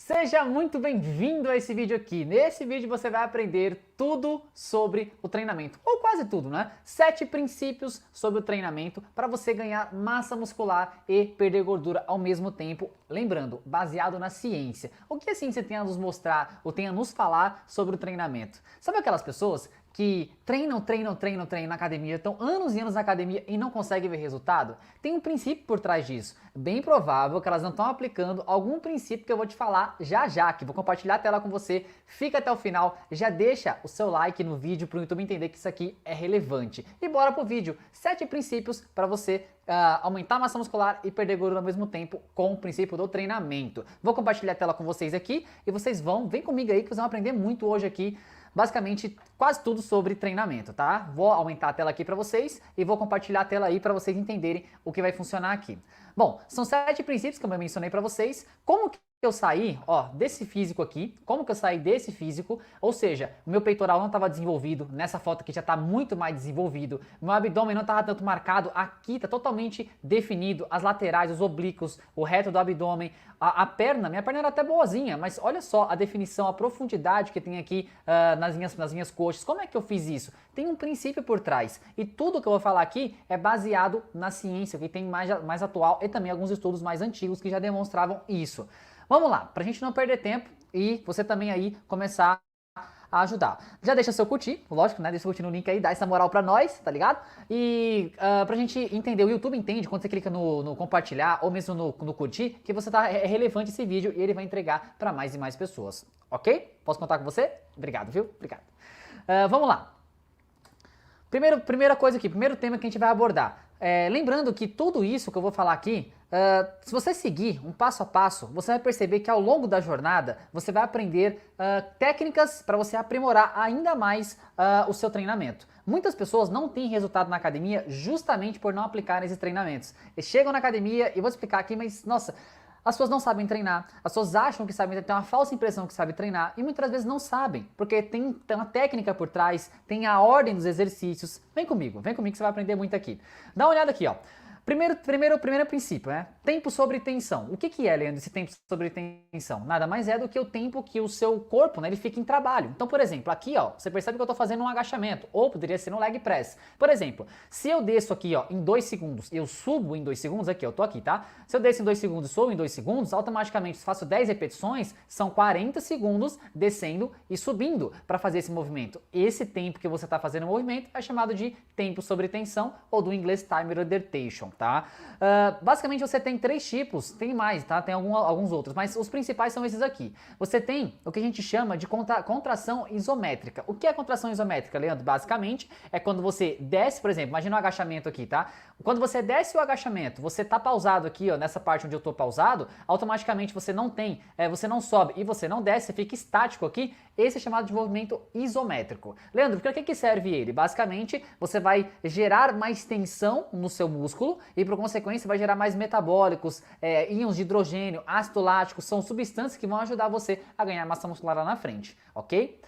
Seja muito bem-vindo a esse vídeo aqui. Nesse vídeo você vai aprender tudo sobre o treinamento, ou quase tudo, né? 7 princípios sobre o treinamento para você ganhar massa muscular e perder gordura ao mesmo tempo. Lembrando, baseado na ciência. O que a ciência tem a nos mostrar ou tem a nos falar sobre o treinamento? Sabe aquelas pessoas que treinam na academia, estão anos e anos na academia e não conseguem ver resultado? Tem um princípio por trás disso. Bem provável que elas não estão aplicando algum princípio que eu vou te falar já, que vou compartilhar a tela com você. Fica até o final, já deixa o seu like no vídeo para o YouTube entender que isso aqui é relevante. E bora pro vídeo. 7 princípios para você aumentar a massa muscular e perder gordura ao mesmo tempo com o princípio do treinamento. Vou compartilhar a tela com vocês aqui e vocês vem comigo aí que vocês vão aprender muito hoje aqui. Basicamente, quase tudo sobre treinamento, tá? Vou aumentar a tela aqui para vocês e vou compartilhar a tela aí para vocês entenderem o que vai funcionar aqui. Bom, são 7 princípios que eu mencionei para vocês. Como que eu saí, desse físico aqui, como que eu saí desse físico, ou seja, o meu peitoral não estava desenvolvido, nessa foto aqui já está muito mais desenvolvido, meu abdômen não estava tanto marcado, aqui está totalmente definido, as laterais, os oblíquos, o reto do abdômen, minha perna era até boazinha, mas olha só a definição, a profundidade que tem aqui nas minhas coxas. Como é que eu fiz isso? Tem um princípio por trás, e tudo que eu vou falar aqui é baseado na ciência, que tem mais atual, e também alguns estudos mais antigos que já demonstravam isso. Vamos lá, pra gente não perder tempo e você também aí começar a ajudar. Já deixa seu curtir, lógico, né? Deixa seu curtir no link aí, dá essa moral pra nós, tá ligado? E pra gente entender, o YouTube entende quando você clica no compartilhar ou mesmo no curtir, que você tá relevante esse vídeo e ele vai entregar pra mais e mais pessoas, ok? Posso contar com você? Obrigado, viu? Obrigado. Vamos lá. Primeira coisa aqui, primeiro tema que a gente vai abordar. Lembrando que tudo isso que eu vou falar aqui, se você seguir um passo a passo, você vai perceber que ao longo da jornada você vai aprender técnicas para você aprimorar ainda mais o seu treinamento. Muitas pessoas não têm resultado na academia justamente por não aplicarem esses treinamentos. Eles chegam na academia e vou explicar aqui, mas nossa, as pessoas não sabem treinar, as pessoas acham que sabem, tem uma falsa impressão que sabem treinar e muitas vezes não sabem, porque tem uma técnica por trás, tem a ordem dos exercícios. Vem comigo que você vai aprender muito aqui. Dá uma olhada aqui, ó. Primeiro princípio, né? Tempo sobre tensão. O que é, Leandro, esse tempo sobre tensão? Nada mais é do que o tempo que o seu corpo, né, ele fica em trabalho. Então, por exemplo, aqui, ó, você percebe que eu estou fazendo um agachamento, ou poderia ser um leg press. Por exemplo, se eu desço aqui, ó, em 2 segundos, eu subo em 2 segundos, aqui, eu tô aqui, tá? Se eu desço em 2 segundos e subo em 2 segundos, automaticamente, se faço 10 repetições, são 40 segundos descendo e subindo para fazer esse movimento. Esse tempo que você está fazendo o movimento é chamado de tempo sobre tensão, ou do inglês time retardation. Tá? Basicamente você tem 3 tipos, tem mais, tá? Tem alguns outros, mas os principais são esses aqui. Você tem o que a gente chama de contração isométrica. O que é contração isométrica, Leandro? Basicamente é quando você desce, por exemplo, imagina um agachamento aqui, tá? Quando você desce o agachamento, você tá pausado aqui, ó, nessa parte onde eu tô pausado, automaticamente você não sobe e você não desce, você fica estático aqui. Esse é chamado de movimento isométrico. Leandro, para que serve ele? Basicamente, você vai gerar mais tensão no seu músculo e, por consequência, vai gerar mais metabólicos, íons de hidrogênio, ácido lático, são substâncias que vão ajudar você a ganhar massa muscular lá na frente, ok?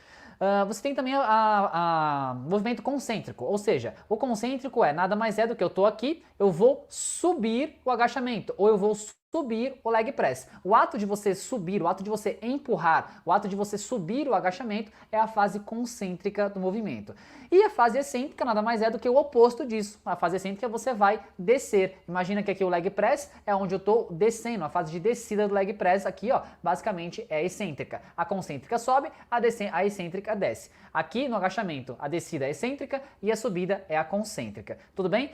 Você tem também o movimento concêntrico, ou seja, o concêntrico nada mais é do que eu tô aqui, eu vou subir o agachamento, ou eu vou subir o leg press. O ato de você subir, o ato de você empurrar, o ato de você subir o agachamento é a fase concêntrica do movimento. E a fase excêntrica nada mais é do que o oposto disso. A fase excêntrica você vai descer. Imagina que aqui o leg press é onde eu estou descendo, a fase de descida do leg press aqui, ó, basicamente é excêntrica. A concêntrica sobe, a excêntrica desce. Aqui no agachamento a descida é excêntrica e a subida é a concêntrica. Tudo bem?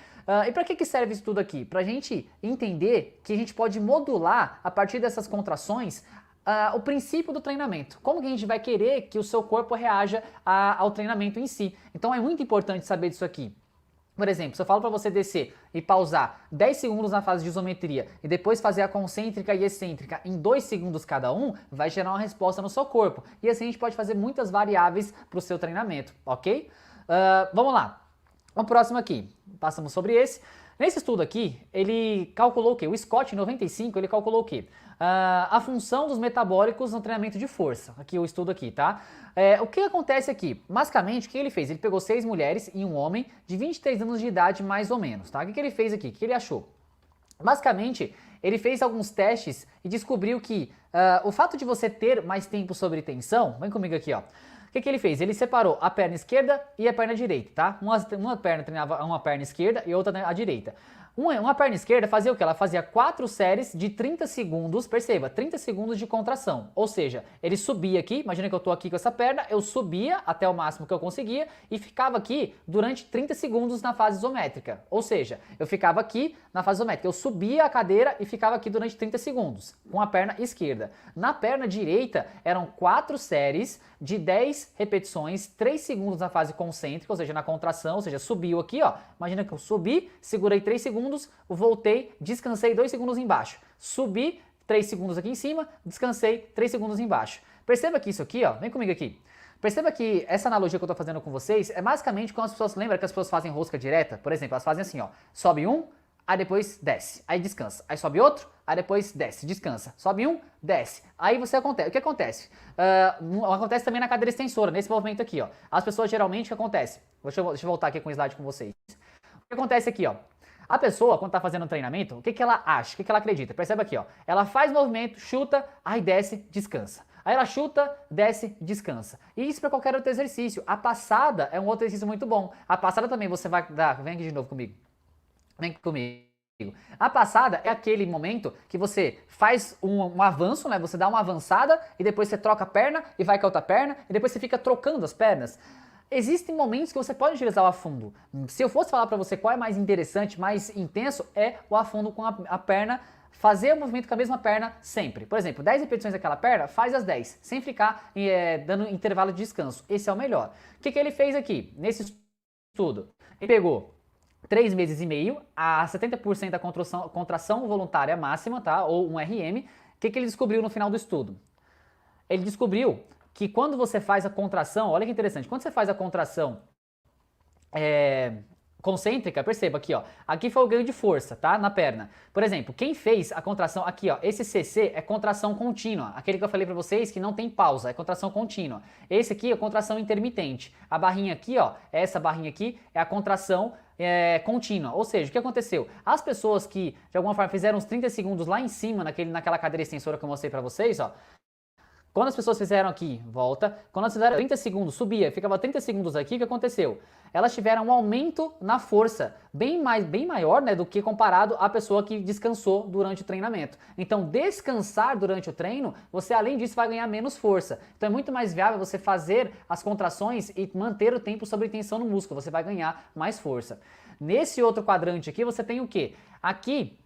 E para que serve isso tudo aqui? Para a gente entender que a gente pode modular a partir dessas contrações o princípio do treinamento. Como que a gente vai querer que o seu corpo reaja ao treinamento em si. Então é muito importante saber disso aqui. Por exemplo, se eu falo para você descer e pausar 10 segundos na fase de isometria e depois fazer a concêntrica e excêntrica em 2 segundos cada um, vai gerar uma resposta no seu corpo. E assim a gente pode fazer muitas variáveis para o seu treinamento, ok? Vamos lá. O próximo aqui, passamos sobre esse. Nesse estudo aqui, ele calculou o quê? O Scott, em 95, ele calculou o quê? A função dos metabólicos no treinamento de força. Aqui o estudo aqui, tá? O que acontece aqui? Basicamente, o que ele fez? Ele pegou 6 mulheres e um homem de 23 anos de idade, mais ou menos, tá? O que ele fez aqui? O que ele achou? Basicamente, ele fez alguns testes e descobriu que o fato de você ter mais tempo sobre tensão, vem comigo aqui, ó. O que ele fez? Ele separou a perna esquerda e a perna direita, tá? Uma perna treinava uma perna esquerda e outra a direita. Uma perna esquerda fazia o que? Ela fazia 4 séries de 30 segundos, perceba, 30 segundos de contração. Ou seja, ele subia aqui, imagina que eu tô aqui com essa perna, eu subia até o máximo que eu conseguia e ficava aqui durante 30 segundos na fase isométrica. Ou seja, eu ficava aqui na fase isométrica, eu subia a cadeira e ficava aqui durante 30 segundos, com a perna esquerda. Na perna direita, eram 4 séries de 10 repetições, 3 segundos na fase concêntrica, ou seja, na contração, ou seja, subiu aqui, ó. Imagina que eu subi, segurei 3 segundos, voltei, descansei 2 segundos embaixo. Subi 3 segundos aqui em cima, descansei 3 segundos embaixo. Perceba que isso aqui, ó, vem comigo aqui. Perceba que essa analogia que eu tô fazendo com vocês é basicamente quando as pessoas, lembra que as pessoas fazem rosca direta? Por exemplo, elas fazem assim, ó, sobe um, aí depois desce, aí descansa, aí sobe outro, aí depois desce, descansa, sobe um, desce, aí você acontece, o que acontece? Acontece também na cadeira extensora, nesse movimento aqui, ó, as pessoas geralmente, o que acontece? Deixa eu voltar aqui com o slide com vocês. O que acontece aqui, ó, a pessoa, quando tá fazendo um treinamento, o que ela acha, o que ela acredita? Percebe aqui, ó, ela faz movimento, chuta, aí desce, descansa. Aí ela chuta, desce, descansa. E isso para qualquer outro exercício. A passada é um outro exercício muito bom. A passada também você vai dar, vem aqui de novo comigo. Vem comigo. A passada é aquele momento que você faz um avanço, né? Você dá uma avançada e depois você troca a perna e vai com a outra perna e depois você fica trocando as pernas. Existem momentos que você pode utilizar o afundo. Se eu fosse falar para você qual é mais interessante, mais intenso, é o afundo com a perna, fazer o movimento com a mesma perna sempre. Por exemplo, 10 repetições daquela perna, faz as 10, sem ficar dando intervalo de descanso. Esse é o melhor. O que ele fez aqui, nesse estudo? Ele pegou 3 meses e meio, a 70% da contração voluntária máxima, tá? Ou um RM. O que ele descobriu no final do estudo? Ele descobriu que quando você faz a contração, olha que interessante, quando você faz a contração concêntrica, perceba aqui, ó, aqui foi o ganho de força, tá, na perna. Por exemplo, quem fez a contração aqui, ó, esse CC é contração contínua, aquele que eu falei pra vocês que não tem pausa, é contração contínua. Esse aqui é contração intermitente. A barrinha aqui, ó, essa barrinha aqui é a contração contínua. Ou seja, o que aconteceu? As pessoas que de alguma forma fizeram uns 30 segundos lá em cima naquela cadeira extensora que eu mostrei pra vocês, ó, quando as pessoas fizeram aqui, volta, quando elas fizeram 30 segundos, subia, ficava 30 segundos aqui, o que aconteceu? Elas tiveram um aumento na força, bem maior, né, do que comparado à pessoa que descansou durante o treinamento. Então, descansar durante o treino, você além disso vai ganhar menos força. Então é muito mais viável você fazer as contrações e manter o tempo sob tensão no músculo, você vai ganhar mais força. Nesse outro quadrante aqui, você tem o quê? Aqui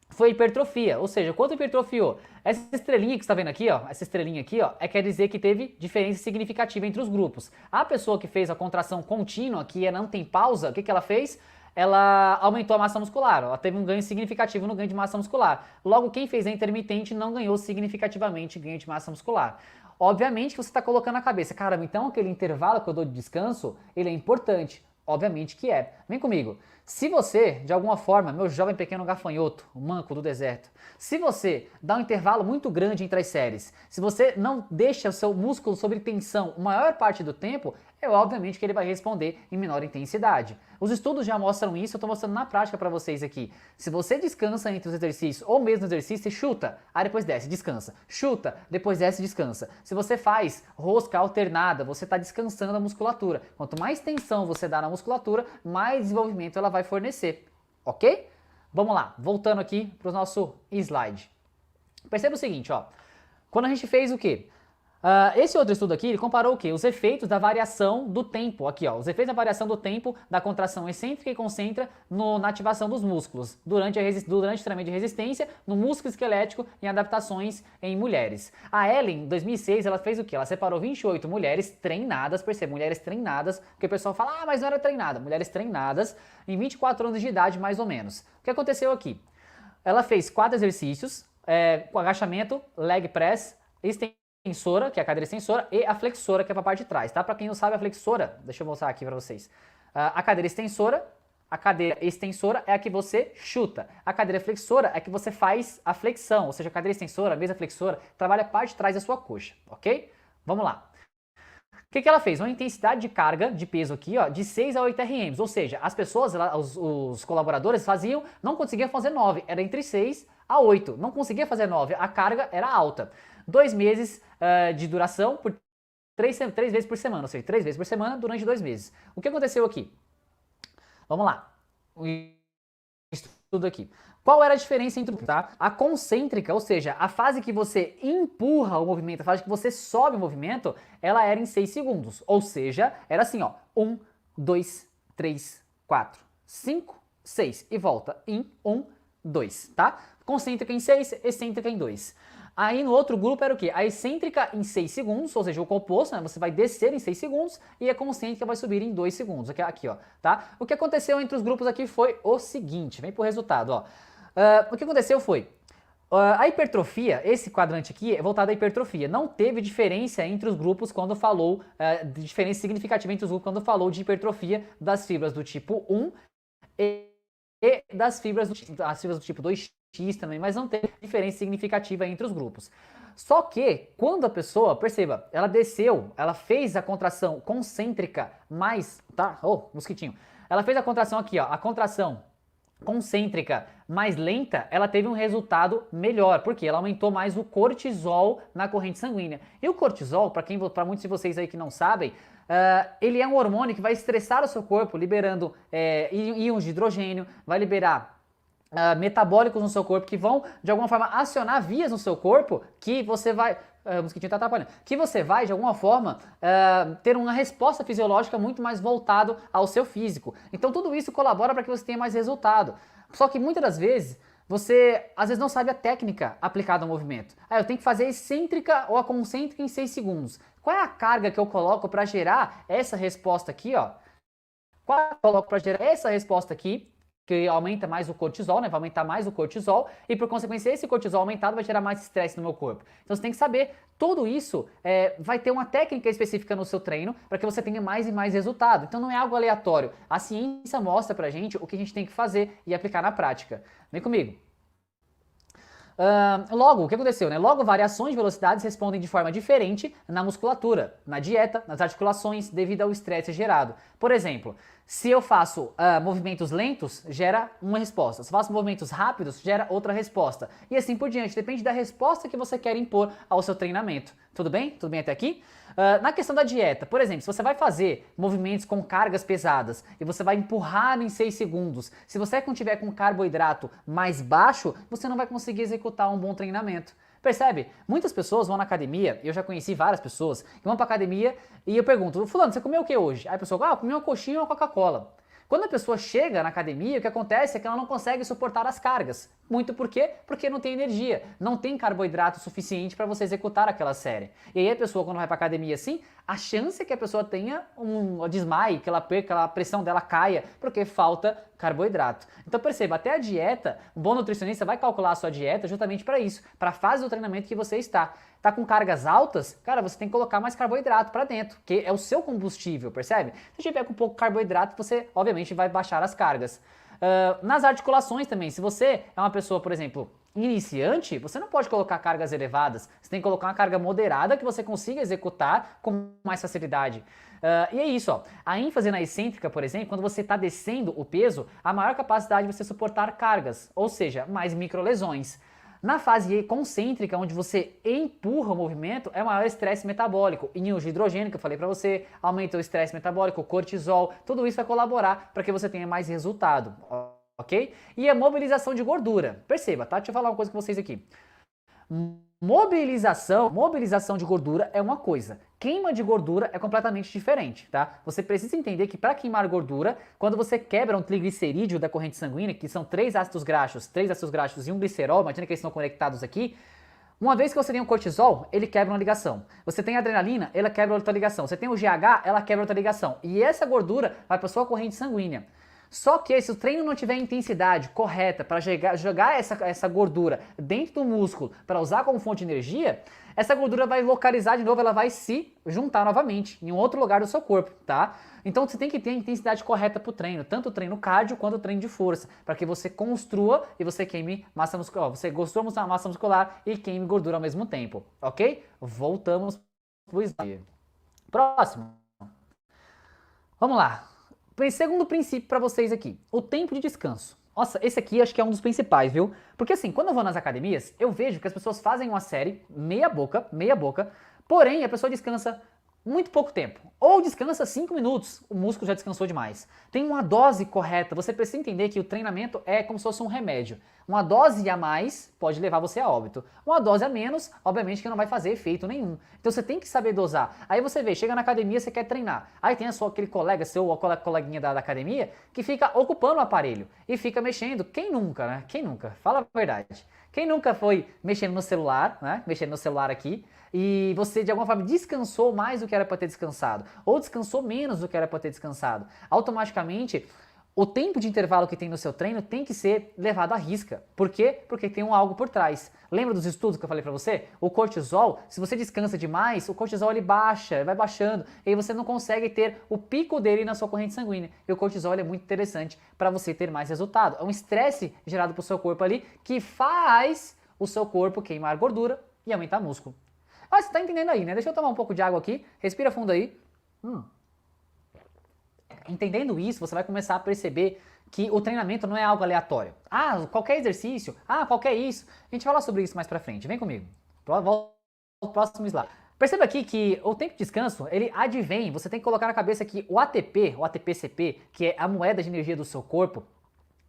foi hipertrofia, ou seja, quanto hipertrofiou? Essa estrelinha que você está vendo aqui, ó, essa estrelinha aqui, ó, quer dizer que teve diferença significativa entre os grupos. A pessoa que fez a contração contínua, que não tem pausa, o que ela fez? Ela aumentou a massa muscular, ela teve um ganho significativo no ganho de massa muscular. Logo, quem fez a intermitente não ganhou significativamente ganho de massa muscular. Obviamente que você está colocando na cabeça, caramba, então aquele intervalo que eu dou de descanso, ele é importante. Obviamente que é. Vem comigo. Se você, de alguma forma, meu jovem pequeno gafanhoto, o manco do deserto, se você dá um intervalo muito grande entre as séries, se você não deixa o seu músculo sob tensão a maior parte do tempo, é obviamente que ele vai responder em menor intensidade. Os estudos já mostram isso, eu estou mostrando na prática para vocês aqui. Se você descansa entre os exercícios, ou mesmo no exercício, você chuta, aí depois desce, descansa. Chuta, depois desce, descansa. Se você faz rosca alternada, você está descansando a musculatura. Quanto mais tensão você dá na musculatura, mais desenvolvimento ela vai fornecer, ok? Vamos lá, voltando aqui para o nosso slide. Perceba o seguinte, ó. Quando a gente fez o quê? Esse outro estudo aqui, ele comparou o quê? Os efeitos da variação do tempo, aqui ó, os efeitos da variação do tempo da contração excêntrica e concêntrica na ativação dos músculos, durante o treinamento de resistência, no músculo esquelético e adaptações em mulheres. A Ellen, em 2006, ela fez o quê? Ela separou 28 mulheres treinadas, perceba, mulheres treinadas, porque o pessoal fala, mas não era treinada, mulheres treinadas em 24 anos de idade mais ou menos. O que aconteceu aqui? Ela fez 4 exercícios, com agachamento, leg press, extensora, que é a cadeira extensora, e a flexora, que é para a parte de trás, tá? Para quem não sabe, a flexora, deixa eu mostrar aqui para vocês. A cadeira extensora é a que você chuta. A cadeira flexora é a que você faz a flexão, ou seja, a cadeira extensora, a mesa flexora, trabalha a parte de trás da sua coxa, ok? Vamos lá. O que ela fez? Uma intensidade de carga de peso aqui, ó, de 6 a 8 RMs, ou seja, as pessoas, os colaboradores não conseguiam fazer 9, era entre 6 a 8. Não conseguia fazer 9, a carga era alta. 2 meses de duração por 3 vezes por semana, ou seja, 3 vezes por semana durante 2 meses. O que aconteceu aqui? Vamos lá. Isso tudo aqui. Qual era a diferença entre tá? A concêntrica, ou seja, a fase que você empurra o movimento, a fase que você sobe o movimento, ela era em 6 segundos. Ou seja, era assim, ó, 1, 2, 3, 4, 5, 6 e volta em 1, 2, tá? Concêntrica em 6, excêntrica em 2. Aí no outro grupo era o quê? A excêntrica em 6 segundos, ou seja, o composto, né, você vai descer em 6 segundos e a concêntrica vai subir em 2 segundos. Aqui, ó, tá? O que aconteceu entre os grupos aqui foi o seguinte, vem pro resultado, ó. O que aconteceu foi, a hipertrofia, esse quadrante aqui é voltado à hipertrofia. Não teve diferença entre os grupos quando falou, diferença significativa entre os grupos quando falou de hipertrofia das fibras do tipo 1 e das fibras do tipo 2X também, mas não tem diferença significativa entre os grupos. Só que, quando a pessoa, perceba, ela desceu, ela fez a contração concêntrica mais, tá? Oh, mosquitinho. Ela fez a contração aqui, ó, a contração concêntrica mais lenta, ela teve um resultado melhor, porque ela aumentou mais o cortisol na corrente sanguínea. E o cortisol, para muitos de vocês aí que não sabem, ele é um hormônio que vai estressar o seu corpo, liberando íons de hidrogênio, vai liberar metabólicos no seu corpo que vão, de alguma forma, acionar vias no seu corpo que você vai... o mosquitinho tá atrapalhando. Que você vai, de alguma forma, ter uma resposta fisiológica muito mais voltado ao seu físico. Então tudo isso colabora para que você tenha mais resultado. Só que muitas das vezes, você às vezes não sabe a técnica aplicada ao movimento. Eu tenho que fazer a excêntrica ou a concêntrica em 6 segundos. Qual é a carga que eu coloco para gerar essa resposta aqui, ó? Qual eu coloco para gerar essa resposta aqui? Que aumenta mais o cortisol, né? Vai aumentar mais o cortisol e, por consequência, esse cortisol aumentado vai gerar mais estresse no meu corpo. Então você tem que saber, tudo isso vai ter uma técnica específica no seu treino para que você tenha mais e mais resultado. Então não é algo aleatório. A ciência mostra pra gente o que a gente tem que fazer e aplicar na prática. Vem comigo. Logo, o que aconteceu, né? Logo, variações de velocidades respondem de forma diferente na musculatura, na dieta, nas articulações, devido ao estresse gerado. Por exemplo, se eu faço movimentos lentos, gera uma resposta. Se eu faço movimentos rápidos, gera outra resposta. E assim por diante, depende da resposta que você quer impor ao seu treinamento. Tudo bem? Tudo bem até aqui? Na questão da dieta, por exemplo, se você vai fazer movimentos com cargas pesadas e você vai empurrar em 6 segundos, se você não tiver com carboidrato mais baixo, você não vai conseguir executar um bom treinamento. Percebe? Muitas pessoas vão na academia, eu já conheci várias pessoas, que vão pra academia e eu pergunto, fulano, você comeu o que hoje? Aí a pessoa, eu comi uma coxinha e uma Coca-Cola. Quando a pessoa chega na academia, o que acontece é que ela não consegue suportar as cargas. Muito por quê? Porque não tem energia, não tem carboidrato suficiente para você executar aquela série. E aí a pessoa, quando vai para academia assim, a chance é que a pessoa tenha um desmaio, que ela perca, a pressão dela caia, porque falta carboidrato. Então perceba, até a dieta, um bom nutricionista vai calcular a sua dieta justamente para isso, para a fase do treinamento que você está. Tá com cargas altas, cara, você tem que colocar mais carboidrato para dentro, que é o seu combustível, percebe? Se tiver com pouco carboidrato, você obviamente vai baixar as cargas. Nas articulações também, se você é uma pessoa, por exemplo, iniciante, você não pode colocar cargas elevadas, você tem que colocar uma carga moderada que você consiga executar com mais facilidade. E é isso, ó. A ênfase na excêntrica, por exemplo, quando você está descendo o peso, a maior capacidade de você suportar cargas, ou seja, mais microlesões. Na fase concêntrica, onde você empurra o movimento, é o maior estresse metabólico. Íons de hidrogênio, que eu falei para você, aumenta o estresse metabólico, o cortisol, tudo isso vai colaborar para que você tenha mais resultado, ok? E a mobilização de gordura. Perceba, tá? Deixa eu falar uma coisa com vocês aqui. Mobilização de gordura é uma coisa, queima de gordura é completamente diferente, tá? Você precisa entender que para queimar gordura, quando você quebra um triglicerídeo da corrente sanguínea, que são 3 ácidos graxos e um glicerol, imagina que eles estão conectados aqui, uma vez que você tem o cortisol, ele quebra uma ligação. Você tem a adrenalina, ela quebra outra ligação. Você tem o GH, ela quebra outra ligação. E essa gordura vai para sua corrente sanguínea. Só que se o treino não tiver intensidade correta para jogar essa gordura dentro do músculo para usar como fonte de energia, essa gordura vai localizar de novo, ela vai se juntar novamente em um outro lugar do seu corpo, tá? Então você tem que ter a intensidade correta para o treino, tanto o treino cardio quanto o treino de força, para que você construa e você queime massa muscular, você construa massa muscular e queime gordura ao mesmo tempo, ok? Voltamos pro slide. Próximo. Vamos lá. Segundo princípio para vocês aqui, o tempo de descanso. Nossa, esse aqui acho que é um dos principais, viu? Porque assim, quando eu vou nas academias, eu vejo que as pessoas fazem uma série meia boca, porém a pessoa descansa muito pouco tempo. Ou descansa 5 minutos, o músculo já descansou demais. Tem uma dose correta, você precisa entender que o treinamento é como se fosse um remédio. Uma dose a mais pode levar você a óbito. Uma dose a menos, obviamente que não vai fazer efeito nenhum. Então você tem que saber dosar. Aí você vê, chega na academia, você quer treinar. Aí tem só aquele colega seu ou coleguinha da academia que fica ocupando o aparelho e fica mexendo. Quem nunca, né? Quem nunca? Fala a verdade. Quem nunca foi mexendo no celular, né? Mexendo no celular aqui e você de alguma forma descansou mais do que era para ter descansado ou descansou menos do que era para ter descansado. Automaticamente o tempo de intervalo que tem no seu treino tem que ser levado à risca. Por quê? Porque tem algo por trás. Lembra dos estudos que eu falei para você? O cortisol, se você descansa demais, o cortisol ele baixa, vai baixando, e aí você não consegue ter o pico dele na sua corrente sanguínea. E o cortisol é muito interessante para você ter mais resultado. É um estresse gerado para o seu corpo ali que faz o seu corpo queimar gordura e aumentar músculo. Ah, você tá entendendo aí, né? Deixa eu tomar um pouco de água aqui, respira fundo aí. Entendendo isso, você vai começar a perceber que o treinamento não é algo aleatório. Ah, qualquer exercício, qualquer isso. A gente vai falar sobre isso mais pra frente. Vem comigo. Volta ao próximo slide. Perceba aqui que o tempo de descanso, ele advém, você tem que colocar na cabeça que o ATP, o ATP-CP, que é a moeda de energia do seu corpo,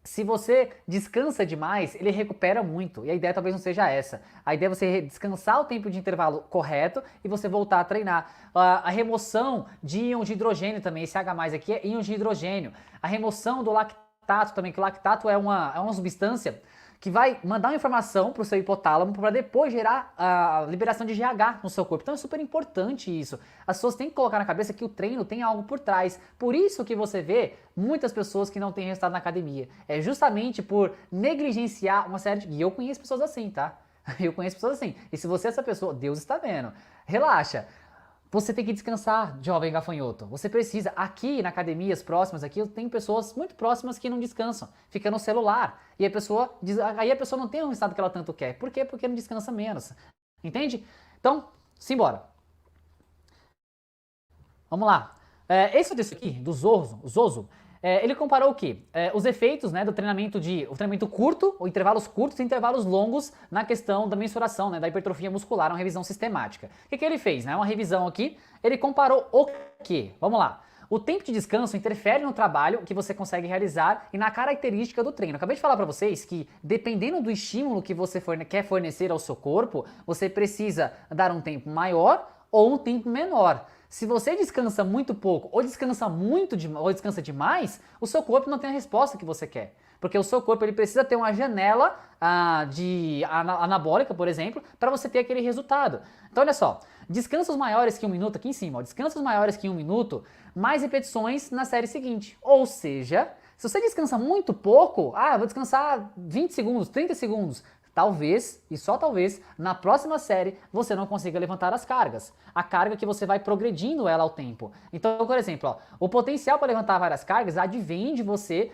se você descansa demais, ele recupera muito. E a ideia talvez não seja essa. A ideia é você descansar o tempo de intervalo correto e você voltar a treinar. A remoção de íons de hidrogênio também, esse H+ aqui é íons de hidrogênio. A remoção do lactato também, que o lactato é uma substância que vai mandar uma informação para o seu hipotálamo para depois gerar a liberação de GH no seu corpo. Então é super importante isso. As pessoas têm que colocar na cabeça que o treino tem algo por trás. Por isso que você vê muitas pessoas que não têm resultado na academia. É justamente por negligenciar uma série de... E eu conheço pessoas assim, tá? Eu conheço pessoas assim. E se você é essa pessoa, Deus está vendo. Relaxa. Você tem que descansar, jovem gafanhoto. Você precisa. Aqui na academias próximas aqui, eu tenho pessoas muito próximas que não descansam. Fica no celular. E aí a pessoa não tem o resultado que ela tanto quer. Por quê? Porque não descansa menos. Entende? Então, simbora. Vamos lá. Esse aqui, do Zoso, ele comparou o quê? Os efeitos, né, do treinamento o treinamento curto, ou intervalos curtos e intervalos longos na questão da mensuração, né, da hipertrofia muscular, uma revisão sistemática. O que ele fez? Né? Uma revisão aqui, ele comparou o quê? Vamos lá. O tempo de descanso interfere no trabalho que você consegue realizar e na característica do treino. Eu acabei de falar para vocês que, dependendo do estímulo que você quer fornecer ao seu corpo, você precisa dar um tempo maior ou um tempo menor. Se você descansa muito pouco ou descansa ou descansa demais, o seu corpo não tem a resposta que você quer. Porque o seu corpo ele precisa ter uma janela anabólica, por exemplo, para você ter aquele resultado. Então olha só, descansos maiores que 1 minuto, aqui em cima, ó, descansos maiores que 1 minuto, mais repetições na série seguinte. Ou seja, se você descansa muito pouco, vou descansar 20 segundos, 30 segundos, talvez, e só talvez, na próxima série você não consiga levantar as cargas. A carga que você vai progredindo ela ao tempo. Então, por exemplo, ó, o potencial para levantar várias cargas advém de você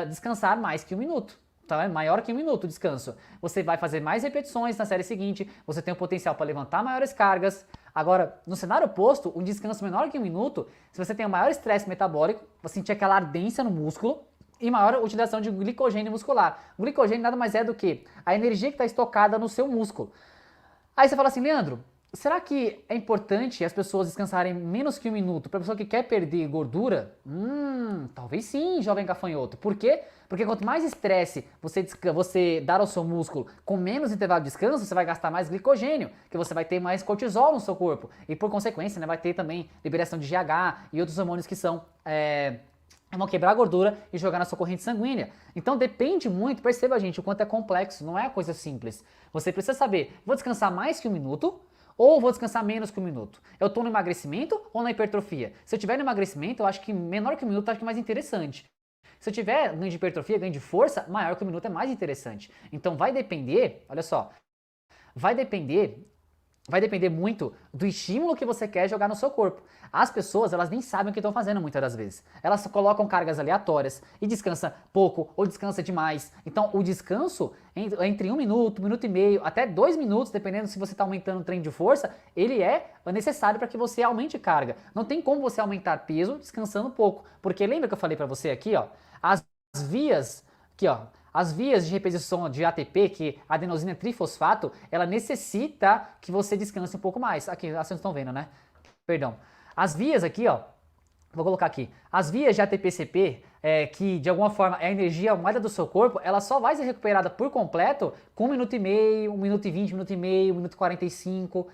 descansar mais que 1 minuto. Então é maior que 1 minuto o descanso. Você vai fazer mais repetições na série seguinte, você tem o potencial para levantar maiores cargas. Agora, no cenário oposto, um descanso menor que 1 minuto, se você tem um maior estresse metabólico, você sentir aquela ardência no músculo, e maior utilização de glicogênio muscular. O glicogênio nada mais é do que a energia que está estocada no seu músculo. Aí você fala assim, Leandro, será que é importante as pessoas descansarem menos que 1 minuto para a pessoa que quer perder gordura? Talvez sim, jovem gafanhoto. Por quê? Porque quanto mais estresse você dar ao seu músculo com menos intervalo de descanso, você vai gastar mais glicogênio, que você vai ter mais cortisol no seu corpo. E por consequência, né, vai ter também liberação de GH e outros hormônios que vão quebrar a gordura e jogar na sua corrente sanguínea. Então depende muito, perceba gente, o quanto é complexo, não é coisa simples. Você precisa saber, vou descansar mais que 1 minuto ou vou descansar menos que 1 minuto? Eu estou no emagrecimento ou na hipertrofia? Se eu tiver no emagrecimento, eu acho que menor que 1 minuto eu acho que é mais interessante. Se eu tiver ganho de hipertrofia, ganho de força, maior que 1 minuto é mais interessante. Então vai depender, olha só, vai depender muito do estímulo que você quer jogar no seu corpo. As pessoas, elas nem sabem o que estão fazendo muitas das vezes. Elas colocam cargas aleatórias e descansa pouco ou descansa demais. Então, o descanso entre 1 minuto, 1 minuto e meio, até 2 minutos, dependendo se você está aumentando o treino de força, ele é necessário para que você aumente carga. Não tem como você aumentar peso descansando pouco. Porque lembra que eu falei para você aqui, ó, as vias, aqui ó, as vias de repetição de ATP, que é adenosina trifosfato, ela necessita que você descanse um pouco mais. Aqui, vocês estão vendo, né? Perdão. As vias aqui, ó, vou colocar aqui, as vias de ATP-CP, que de alguma forma é a energia moeda do seu corpo, ela só vai ser recuperada por completo com 1 minuto e meio, 1 minuto e 20, 1 minuto e meio, 1 minuto e 45,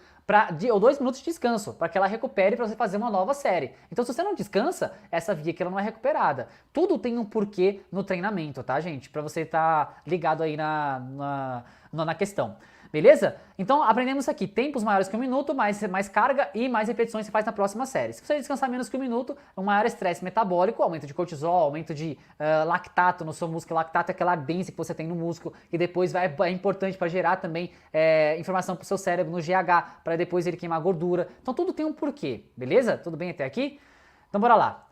ou 2 minutos de descanso, para que ela recupere para você fazer uma nova série. Então, se você não descansa, essa via aqui ela não é recuperada. Tudo tem um porquê no treinamento, tá, gente? Para você estar ligado aí na questão. Beleza? Então aprendemos aqui, tempos maiores que 1 minuto, mais carga e mais repetições você faz na próxima série. Se você descansar menos que 1 minuto, um maior estresse metabólico, aumento de cortisol, aumento de lactato no seu músculo. Lactato é aquela ardência que você tem no músculo e depois é importante para gerar também informação para o seu cérebro no GH, para depois ele queimar gordura. Então tudo tem um porquê, beleza? Tudo bem até aqui? Então bora lá.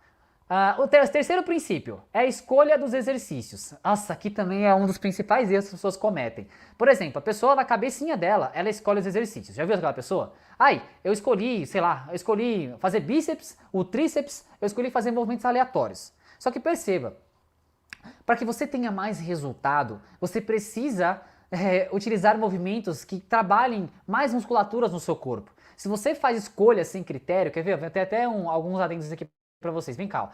O terceiro princípio é a escolha dos exercícios. Nossa, aqui também é um dos principais erros que as pessoas cometem. Por exemplo, a pessoa na cabecinha dela, ela escolhe os exercícios. Já viu aquela pessoa? Ai, eu escolhi, sei lá, eu escolhi fazer bíceps, o tríceps, eu escolhi fazer movimentos aleatórios. Só que perceba, para que você tenha mais resultado, você precisa utilizar movimentos que trabalhem mais musculaturas no seu corpo. Se você faz escolhas sem critério, quer ver? Eu tenho até alguns adendos aqui para vocês, vem cá.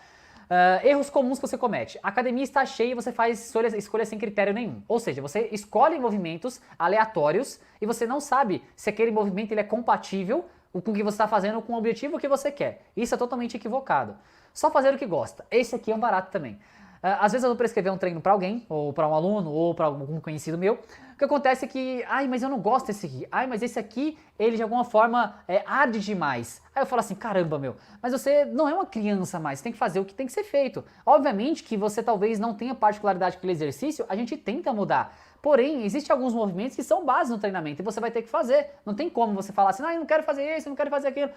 Erros comuns que você comete. A academia está cheia e você faz escolhas sem critério nenhum. Ou seja, você escolhe movimentos aleatórios e você não sabe se aquele movimento ele é compatível com o que você está fazendo, com o objetivo que você quer. Isso é totalmente equivocado. Só fazer o que gosta. Esse aqui é um barato também. Às vezes eu vou prescrever um treino para alguém, ou para um aluno, ou para algum conhecido meu. O que acontece é que, ai, mas eu não gosto desse aqui. Ai, mas esse aqui, ele de alguma forma arde demais. Aí eu falo assim, caramba, meu, mas você não é uma criança mais, você tem que fazer o que tem que ser feito. Obviamente que você talvez não tenha particularidade com aquele exercício, a gente tenta mudar. Porém, existem alguns movimentos que são base no treinamento e você vai ter que fazer. Não tem como você falar assim, eu não quero fazer isso, eu não quero fazer aquilo.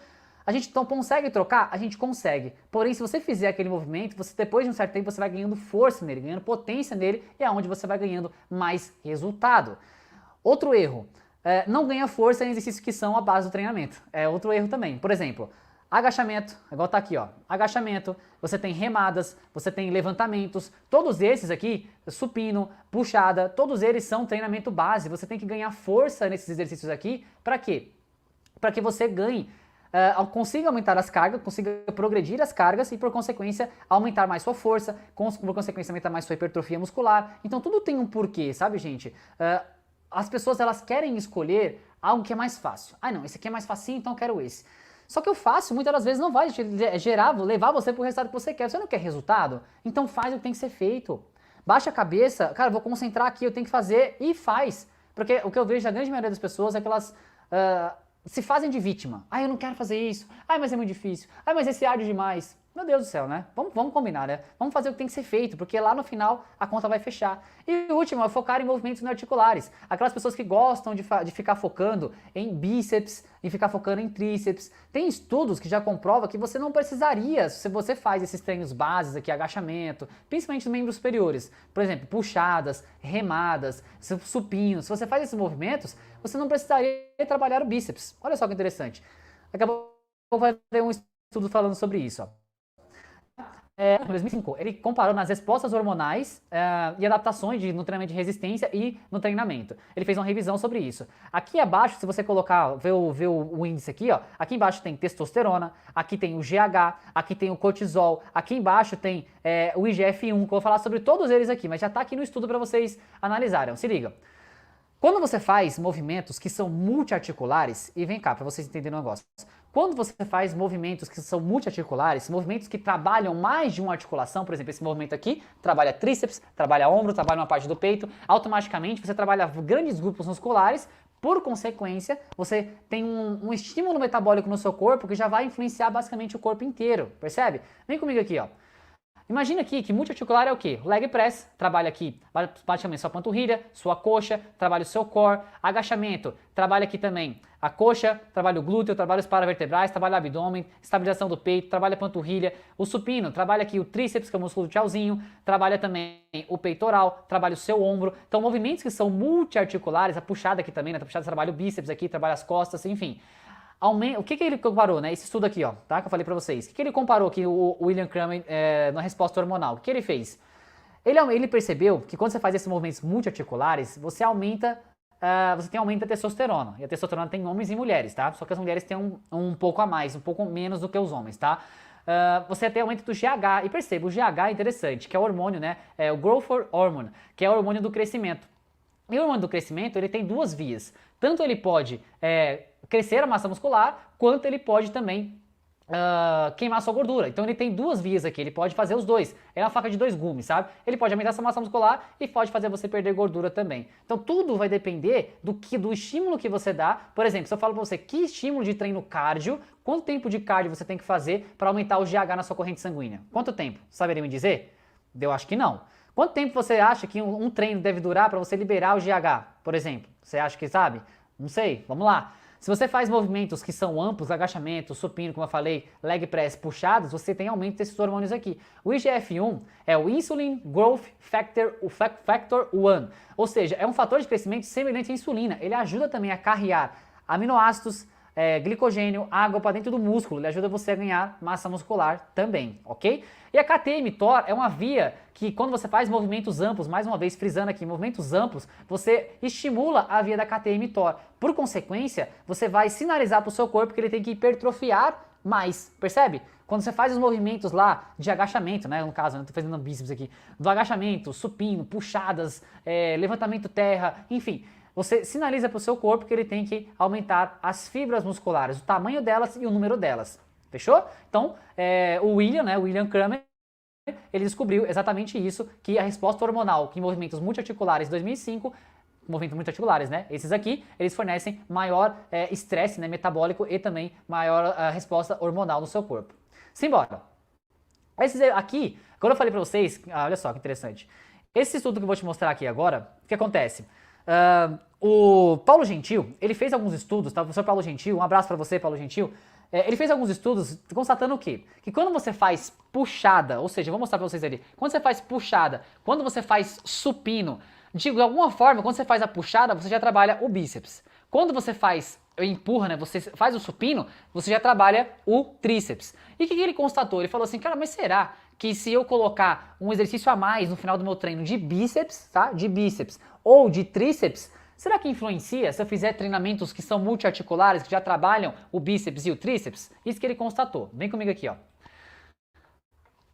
A gente então consegue trocar? A gente consegue. Porém, se você fizer aquele movimento, você depois de um certo tempo você vai ganhando força nele, ganhando potência nele e é onde você vai ganhando mais resultado. Outro erro, não ganha força em exercícios que são a base do treinamento. É outro erro também. Por exemplo, agachamento, igual tá aqui, ó. Agachamento, você tem remadas, você tem levantamentos, todos esses aqui, supino, puxada, todos eles são treinamento base. Você tem que ganhar força nesses exercícios aqui, para quê? Para que você ganhe consiga aumentar as cargas, consiga progredir as cargas e, por consequência, aumentar mais sua força, por consequência, aumentar mais sua hipertrofia muscular. Então, tudo tem um porquê, sabe, gente? As pessoas, elas querem escolher algo que é mais fácil. Ah, não, esse aqui é mais facinho, então eu quero esse. Só que o fácil, muitas das vezes, não vai levar você para o resultado que você quer. Você não quer resultado? Então faz o que tem que ser feito. Baixa a cabeça, cara, eu vou concentrar aqui, eu tenho que fazer e faz. Porque o que eu vejo da grande maioria das pessoas é que elas se fazem de vítima. Ah, eu não quero fazer isso. Ah, mas é muito difícil. Ah, mas esse arde demais. Meu Deus do céu, né? Vamos combinar, né? Vamos fazer o que tem que ser feito, porque lá no final a conta vai fechar. E o último é focar em movimentos não articulares. Aquelas pessoas que gostam de ficar focando em bíceps, e ficar focando em tríceps. Tem estudos que já comprovam que você não precisaria, se você faz esses treinos bases aqui, agachamento, principalmente nos membros superiores, por exemplo, puxadas, remadas, supino, se você faz esses movimentos, você não precisaria trabalhar o bíceps. Olha só que interessante. Daqui a pouco vai ter um estudo falando sobre isso, ó. Em 2005, ele comparou nas respostas hormonais e adaptações no treinamento de resistência e no treinamento. Ele fez uma revisão sobre isso. Aqui abaixo, se você colocar, ver o índice aqui, ó, aqui embaixo tem testosterona, aqui tem o GH, aqui tem o cortisol, aqui embaixo tem o IGF-1, que eu vou falar sobre todos eles aqui, mas já está aqui no estudo para vocês analisarem. Se liga. Quando você faz movimentos que são multiarticulares, e vem cá para vocês entenderem o negócio. Quando você faz movimentos que são multiarticulares, movimentos que trabalham mais de uma articulação, por exemplo, esse movimento aqui trabalha tríceps, trabalha ombro, trabalha uma parte do peito, automaticamente você trabalha grandes grupos musculares, por consequência, você tem um estímulo metabólico no seu corpo que já vai influenciar basicamente o corpo inteiro, percebe? Vem comigo aqui, ó. Imagina aqui que multiarticular é o quê? Leg press, trabalha aqui praticamente sua panturrilha, sua coxa, trabalha o seu core. Agachamento, trabalha aqui também a coxa, trabalha o glúteo, trabalha os paravertebrais, trabalha o abdômen, estabilização do peito, trabalha a panturrilha. O supino, trabalha aqui o tríceps, que é o músculo do tchauzinho, trabalha também o peitoral, trabalha o seu ombro. Então movimentos que são multiarticulares, a puxada aqui também, né? A puxada trabalha o bíceps aqui, trabalha as costas, enfim. O que ele comparou, né? Esse estudo aqui, ó, tá? Que eu falei pra vocês. O que ele comparou aqui, o William Cramer, na resposta hormonal? O que ele fez? Ele percebeu que quando você faz esses movimentos multiarticulares, você tem aumento da testosterona. E a testosterona tem em homens e mulheres, tá? Só que as mulheres têm um pouco a mais, um pouco menos do que os homens, tá? Você tem aumento do GH, e perceba, o GH é interessante, que é o hormônio, né? É o Growth Hormone, que é o hormônio do crescimento. E o hormônio do crescimento, ele tem duas vias. Tanto ele pode crescer a massa muscular, quanto ele pode também queimar sua gordura. Então ele tem duas vias aqui, ele pode fazer os dois. É uma faca de dois gumes, sabe? Ele pode aumentar essa massa muscular e pode fazer você perder gordura também. Então tudo vai depender do estímulo que você dá. Por exemplo, se eu falo pra você que estímulo de treino cardio, quanto tempo de cardio você tem que fazer para aumentar o GH na sua corrente sanguínea? Quanto tempo? Saberia me dizer? Eu acho que não. Quanto tempo você acha que um treino deve durar para você liberar o GH, por exemplo? Você acha que sabe? Não sei, vamos lá. Se você faz movimentos que são amplos, agachamento, supino, como eu falei, leg press, puxados, você tem aumento desses hormônios aqui. O IGF-1 é o Insulin Growth Factor 1, ou seja, é um fator de crescimento semelhante à insulina. Ele ajuda também a carrear aminoácidos, glicogênio, água para dentro do músculo, ele ajuda você a ganhar massa muscular também, ok? E a KTM-TOR é uma via que quando você faz movimentos amplos, mais uma vez frisando aqui, movimentos amplos, você estimula a via da KTM-TOR. Por consequência, você vai sinalizar para o seu corpo que ele tem que hipertrofiar mais, percebe? Quando você faz os movimentos lá de agachamento, né, no caso, eu tô fazendo bíceps aqui, do agachamento, supino, puxadas, levantamento terra, enfim, você sinaliza para o seu corpo que ele tem que aumentar as fibras musculares, o tamanho delas e o número delas. Fechou? Então, o William Kramer, ele descobriu exatamente isso, que a resposta hormonal que em movimentos multiarticulares em 2005, movimentos multiarticulares, né? Esses aqui, eles fornecem maior estresse, né, metabólico e também maior resposta hormonal no seu corpo. Simbora! Esses aqui, quando eu falei para vocês, olha só que interessante. Esse estudo que eu vou te mostrar aqui agora, o que acontece? O Paulo Gentil, ele fez alguns estudos, tá? O professor Paulo Gentil, um abraço para você, Paulo Gentil. Ele fez alguns estudos constatando o quê? Que quando você faz puxada, ou seja, eu vou mostrar para vocês ali, quando você faz puxada, quando você faz supino, de alguma forma, quando você faz a puxada, você já trabalha o bíceps. Quando você empurra, né, você faz o supino, você já trabalha o tríceps. E o que ele constatou? Ele falou assim, cara, mas será que se eu colocar um exercício a mais no final do meu treino de bíceps, tá? De bíceps ou de tríceps, será que influencia se eu fizer treinamentos que são multiarticulares, que já trabalham o bíceps e o tríceps? Isso que ele constatou. Vem comigo aqui, ó.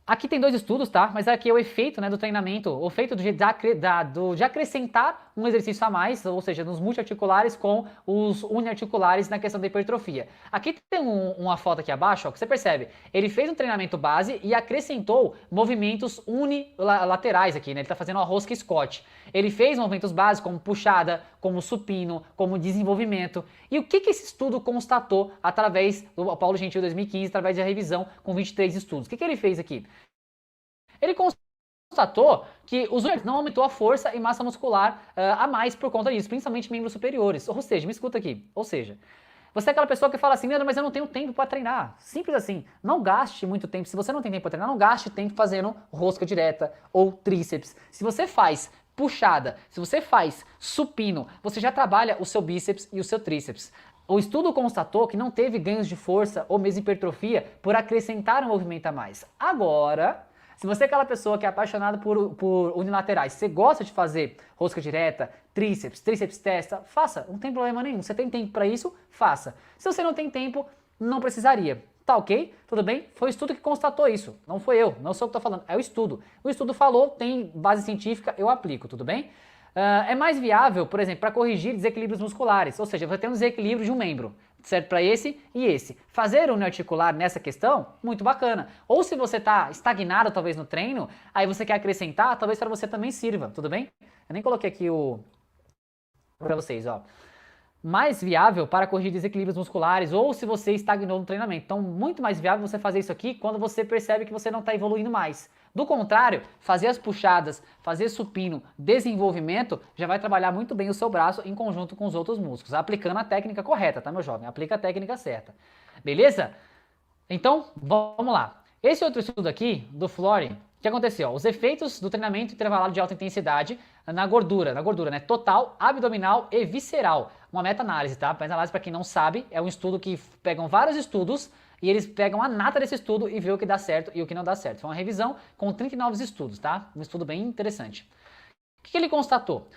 Aqui tem dois estudos, tá? Mas aqui é o efeito, né, do treinamento, o efeito de acrescentar um exercício a mais, ou seja, nos multiarticulares com os uniarticulares na questão da hipertrofia. Aqui tem uma foto aqui abaixo, ó, que você percebe. Ele fez um treinamento base e acrescentou movimentos unilaterais aqui, né? Ele tá fazendo uma rosca Scott. Ele fez movimentos básicos como puxada, como supino, como desenvolvimento. E o que esse estudo constatou através do Paulo Gentil 2015, através da revisão com 23 estudos? O que ele fez aqui? Ele constatou que os uniarticulares não aumentou a força e massa muscular a mais por conta disso, principalmente membros superiores. Ou seja, me escuta aqui, ou seja, você é aquela pessoa que fala assim, Leandro, mas eu não tenho tempo para treinar. Simples assim, não gaste muito tempo. Se você não tem tempo para treinar, não gaste tempo fazendo rosca direta ou tríceps. Se você faz puxada, se você faz supino, você já trabalha o seu bíceps e o seu tríceps. O estudo constatou que não teve ganhos de força ou mesmo hipertrofia por acrescentar um movimento a mais. Agora, se você é aquela pessoa que é apaixonada por unilaterais, você gosta de fazer rosca direta, tríceps testa, faça, não tem problema nenhum. Você tem tempo para isso, faça. Se você não tem tempo, não precisaria. Tá ok? Tudo bem? Foi o estudo que constatou isso. Não foi eu, não sou eu que estou falando, é o estudo. O estudo falou, tem base científica, eu aplico, tudo bem? É mais viável, por exemplo, para corrigir desequilíbrios musculares, ou seja, você tem um desequilíbrio de um membro, certo? Para esse e esse. Fazer uniarticular nessa questão, muito bacana. Ou se você está estagnado talvez no treino, aí você quer acrescentar, talvez para você também sirva, tudo bem? Eu nem coloquei aqui para vocês, ó. Mais viável para corrigir desequilíbrios musculares ou se você estagnou no treinamento. Então, muito mais viável você fazer isso aqui quando você percebe que você não está evoluindo mais. Do contrário, fazer as puxadas, fazer supino, desenvolvimento, já vai trabalhar muito bem o seu braço em conjunto com os outros músculos, aplicando a técnica correta, tá, meu jovem? Aplica a técnica certa. Beleza? Então, vamos lá. Esse outro estudo aqui, do Flory, o que aconteceu? Os efeitos do treinamento intervalado de alta intensidade na gordura, né? Total, abdominal e visceral. Uma meta-análise, tá? Meta-análise, para quem não sabe, é um estudo que pegam vários estudos e eles pegam a nata desse estudo e vê o que dá certo e o que não dá certo. Foi uma revisão com 39 estudos, tá? Um estudo bem interessante. O que ele constatou?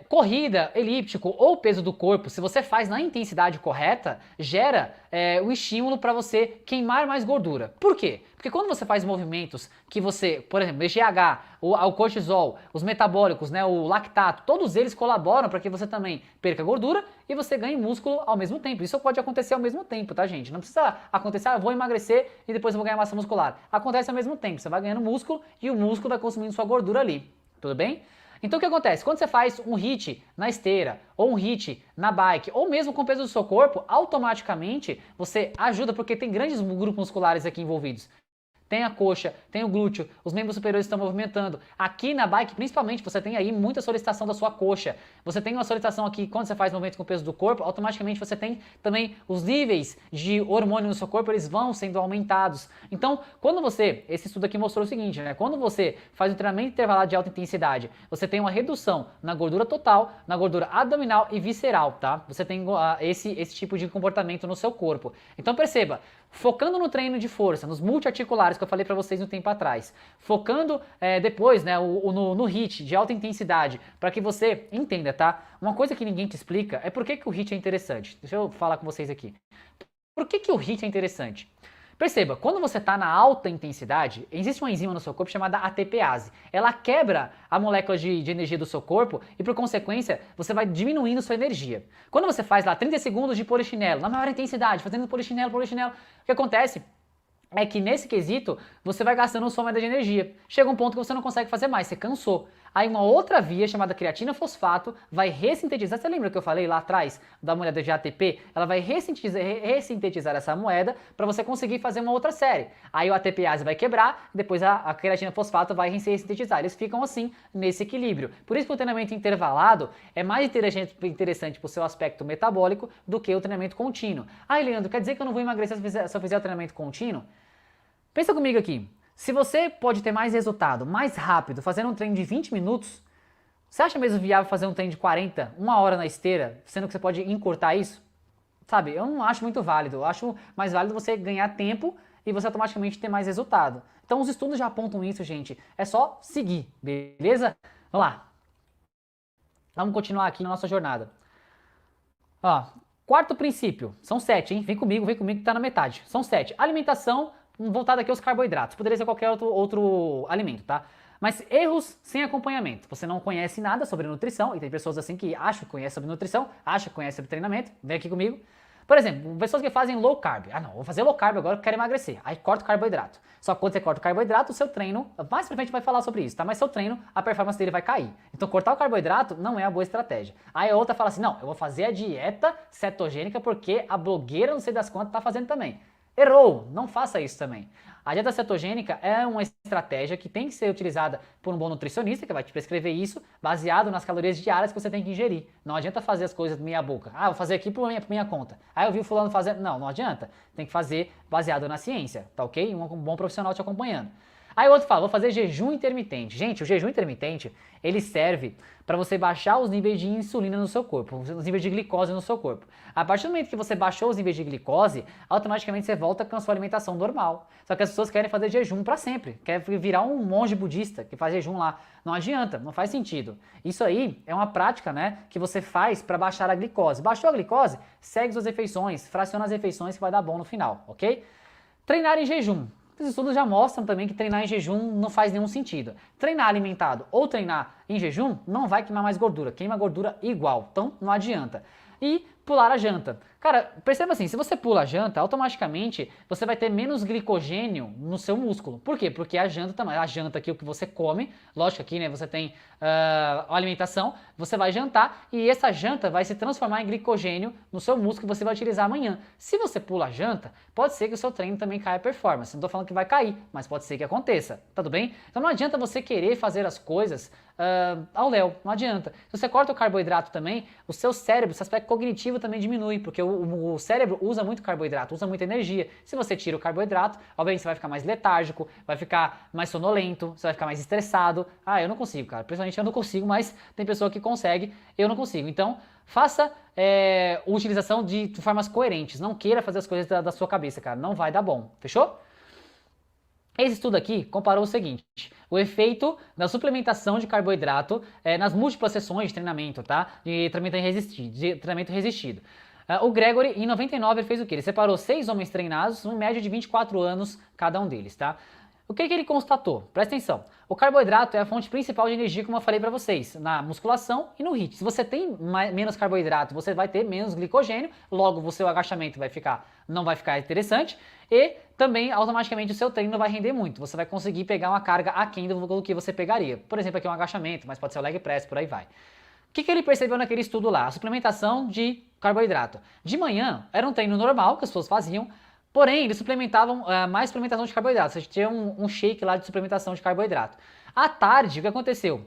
Corrida, elíptico ou peso do corpo, se você faz na intensidade correta, gera o estímulo para você queimar mais gordura. Por quê? Porque quando você faz movimentos que você, por exemplo, GH, o cortisol, os metabólicos, né, o lactato, todos eles colaboram para que você também perca gordura e você ganhe músculo ao mesmo tempo. Isso pode acontecer ao mesmo tempo, tá, gente? Não precisa acontecer, eu vou emagrecer e depois eu vou ganhar massa muscular. Acontece ao mesmo tempo, você vai ganhando músculo e o músculo vai consumindo sua gordura ali, tudo bem? Então o que acontece? Quando você faz um HIIT na esteira, ou um HIIT na bike, ou mesmo com o peso do seu corpo, automaticamente você ajuda, porque tem grandes grupos musculares aqui envolvidos. Tem a coxa, tem o glúteo, os membros superiores estão movimentando. Aqui na bike, principalmente, você tem aí muita solicitação da sua coxa. Você tem uma solicitação aqui, quando você faz movimentos com o peso do corpo, automaticamente você tem também os níveis de hormônio no seu corpo, eles vão sendo aumentados. Então, quando você, esse estudo aqui mostrou o seguinte, né? Quando você faz um treinamento intervalado de alta intensidade, você tem uma redução na gordura total, na gordura abdominal e visceral, tá? Você tem esse tipo de comportamento no seu corpo. Então perceba, focando no treino de força, nos multiarticulares que eu falei para vocês um tempo atrás, focando depois, né, no HIIT de alta intensidade, para que você entenda, tá? Uma coisa que ninguém te explica é por que o HIIT é interessante. Deixa eu falar com vocês aqui. Por que o HIIT é interessante? Perceba, quando você está na alta intensidade, existe uma enzima no seu corpo chamada ATPase. Ela quebra a molécula de energia do seu corpo e, por consequência, você vai diminuindo sua energia. Quando você faz lá 30 segundos de polichinelo, na maior intensidade, fazendo polichinelo, o que acontece é que nesse quesito você vai gastando sua moeda de energia. Chega um ponto que você não consegue fazer mais, você cansou. Aí uma outra via chamada creatina fosfato vai ressintetizar, você lembra que eu falei lá atrás da moeda de ATP? Ela vai ressintetizar essa moeda para você conseguir fazer uma outra série. Aí o ATPase vai quebrar, depois a creatina fosfato vai ressintetizar. Eles ficam assim, nesse equilíbrio. Por isso que o treinamento intervalado é mais interessante para o seu aspecto metabólico do que o treinamento contínuo. Ah, Leandro, quer dizer que eu não vou emagrecer se eu fizer o treinamento contínuo? Pensa comigo aqui. Se você pode ter mais resultado, mais rápido, fazendo um treino de 20 minutos, você acha mesmo viável fazer um treino de 40, uma hora na esteira, sendo que você pode encurtar isso? Sabe, eu não acho muito válido. Eu acho mais válido você ganhar tempo e você automaticamente ter mais resultado. Então os estudos já apontam isso, gente. É só seguir, beleza? Vamos lá. Vamos continuar aqui na nossa jornada. Ó, quarto princípio. São 7, hein? Vem comigo que tá na metade. São 7. Alimentação voltada aqui aos carboidratos, poderia ser qualquer outro alimento, tá? Mas erros sem acompanhamento. Você não conhece nada sobre nutrição, e tem pessoas assim que acham que conhecem sobre nutrição, acham que conhecem sobre treinamento, vem aqui comigo. Por exemplo, pessoas que fazem low carb. Ah não, vou fazer low carb agora que eu quero emagrecer. Aí corta o carboidrato. Só que quando você corta o carboidrato, o seu treino, mais pra frente vai falar sobre isso, tá? Mas seu treino, a performance dele vai cair. Então cortar o carboidrato não é a boa estratégia. Aí a outra fala assim, não, eu vou fazer a dieta cetogênica porque a blogueira não sei das quantas tá fazendo também. Errou! Não faça isso também. A dieta cetogênica é uma estratégia que tem que ser utilizada por um bom nutricionista, que vai te prescrever isso, baseado nas calorias diárias que você tem que ingerir. Não adianta fazer as coisas meia boca. Ah, vou fazer aqui por minha conta. Ah, eu vi o fulano fazendo. Não adianta. Tem que fazer baseado na ciência, tá ok? Um bom profissional te acompanhando. Aí o outro fala, vou fazer jejum intermitente. Gente, o jejum intermitente, ele serve para você baixar os níveis de insulina no seu corpo, os níveis de glicose no seu corpo. A partir do momento que você baixou os níveis de glicose, automaticamente você volta com a sua alimentação normal. Só que as pessoas querem fazer jejum para sempre, querem virar um monge budista que faz jejum lá. Não adianta, não faz sentido. Isso aí é uma prática, né, que você faz para baixar a glicose. Baixou a glicose, segue suas refeições, fraciona as refeições que vai dar bom no final, ok? Treinar em jejum. Os estudos já mostram também que treinar em jejum não faz nenhum sentido. Treinar alimentado ou treinar em jejum não vai queimar mais gordura, queima gordura igual, então não adianta. E pular a janta. Cara, perceba assim, se você pula a janta, automaticamente você vai ter menos glicogênio no seu músculo. Por quê? Porque a janta aqui, o que você come, lógico aqui, né, você tem alimentação, você vai jantar e essa janta vai se transformar em glicogênio no seu músculo que você vai utilizar amanhã. Se você pula a janta, pode ser que o seu treino também caia a performance. Não estou falando que vai cair, mas pode ser que aconteça, tá tudo bem? Então não adianta você querer fazer as coisas ao léu, não adianta. Se você corta o carboidrato também, o seu cérebro, seu aspecto cognitivo também diminui, porque o cérebro usa muito carboidrato, usa muita energia. Se você tira o carboidrato, obviamente você vai ficar mais letárgico, vai ficar mais sonolento, você vai ficar mais estressado. Ah, eu não consigo, cara. Principalmente eu não consigo, mas tem pessoa que consegue, eu não consigo. Então, faça utilização de formas coerentes. Não queira fazer as coisas da sua cabeça, cara. Não vai dar bom. Fechou? Esse estudo aqui comparou o seguinte: o efeito da suplementação de carboidrato nas múltiplas sessões de treinamento, tá? De treinamento resistido. O Gregory, em 99, ele fez o quê? Ele separou 6 homens treinados, em média de 24 anos cada um deles, tá? O que ele constatou? Presta atenção. O carboidrato é a fonte principal de energia, como eu falei para vocês, na musculação e no HIIT. Se você tem menos carboidrato, você vai ter menos glicogênio, logo o seu agachamento não vai ficar interessante e também automaticamente o seu treino não vai render muito. Você vai conseguir pegar uma carga aquém do que você pegaria. Por exemplo, aqui um agachamento, mas pode ser o leg press, por aí vai. O que ele percebeu naquele estudo lá? A suplementação de carboidrato. De manhã era um treino normal que as pessoas faziam, porém, eles suplementavam mais suplementação de carboidrato. Você tinha um shake lá de suplementação de carboidrato. À tarde, o que aconteceu?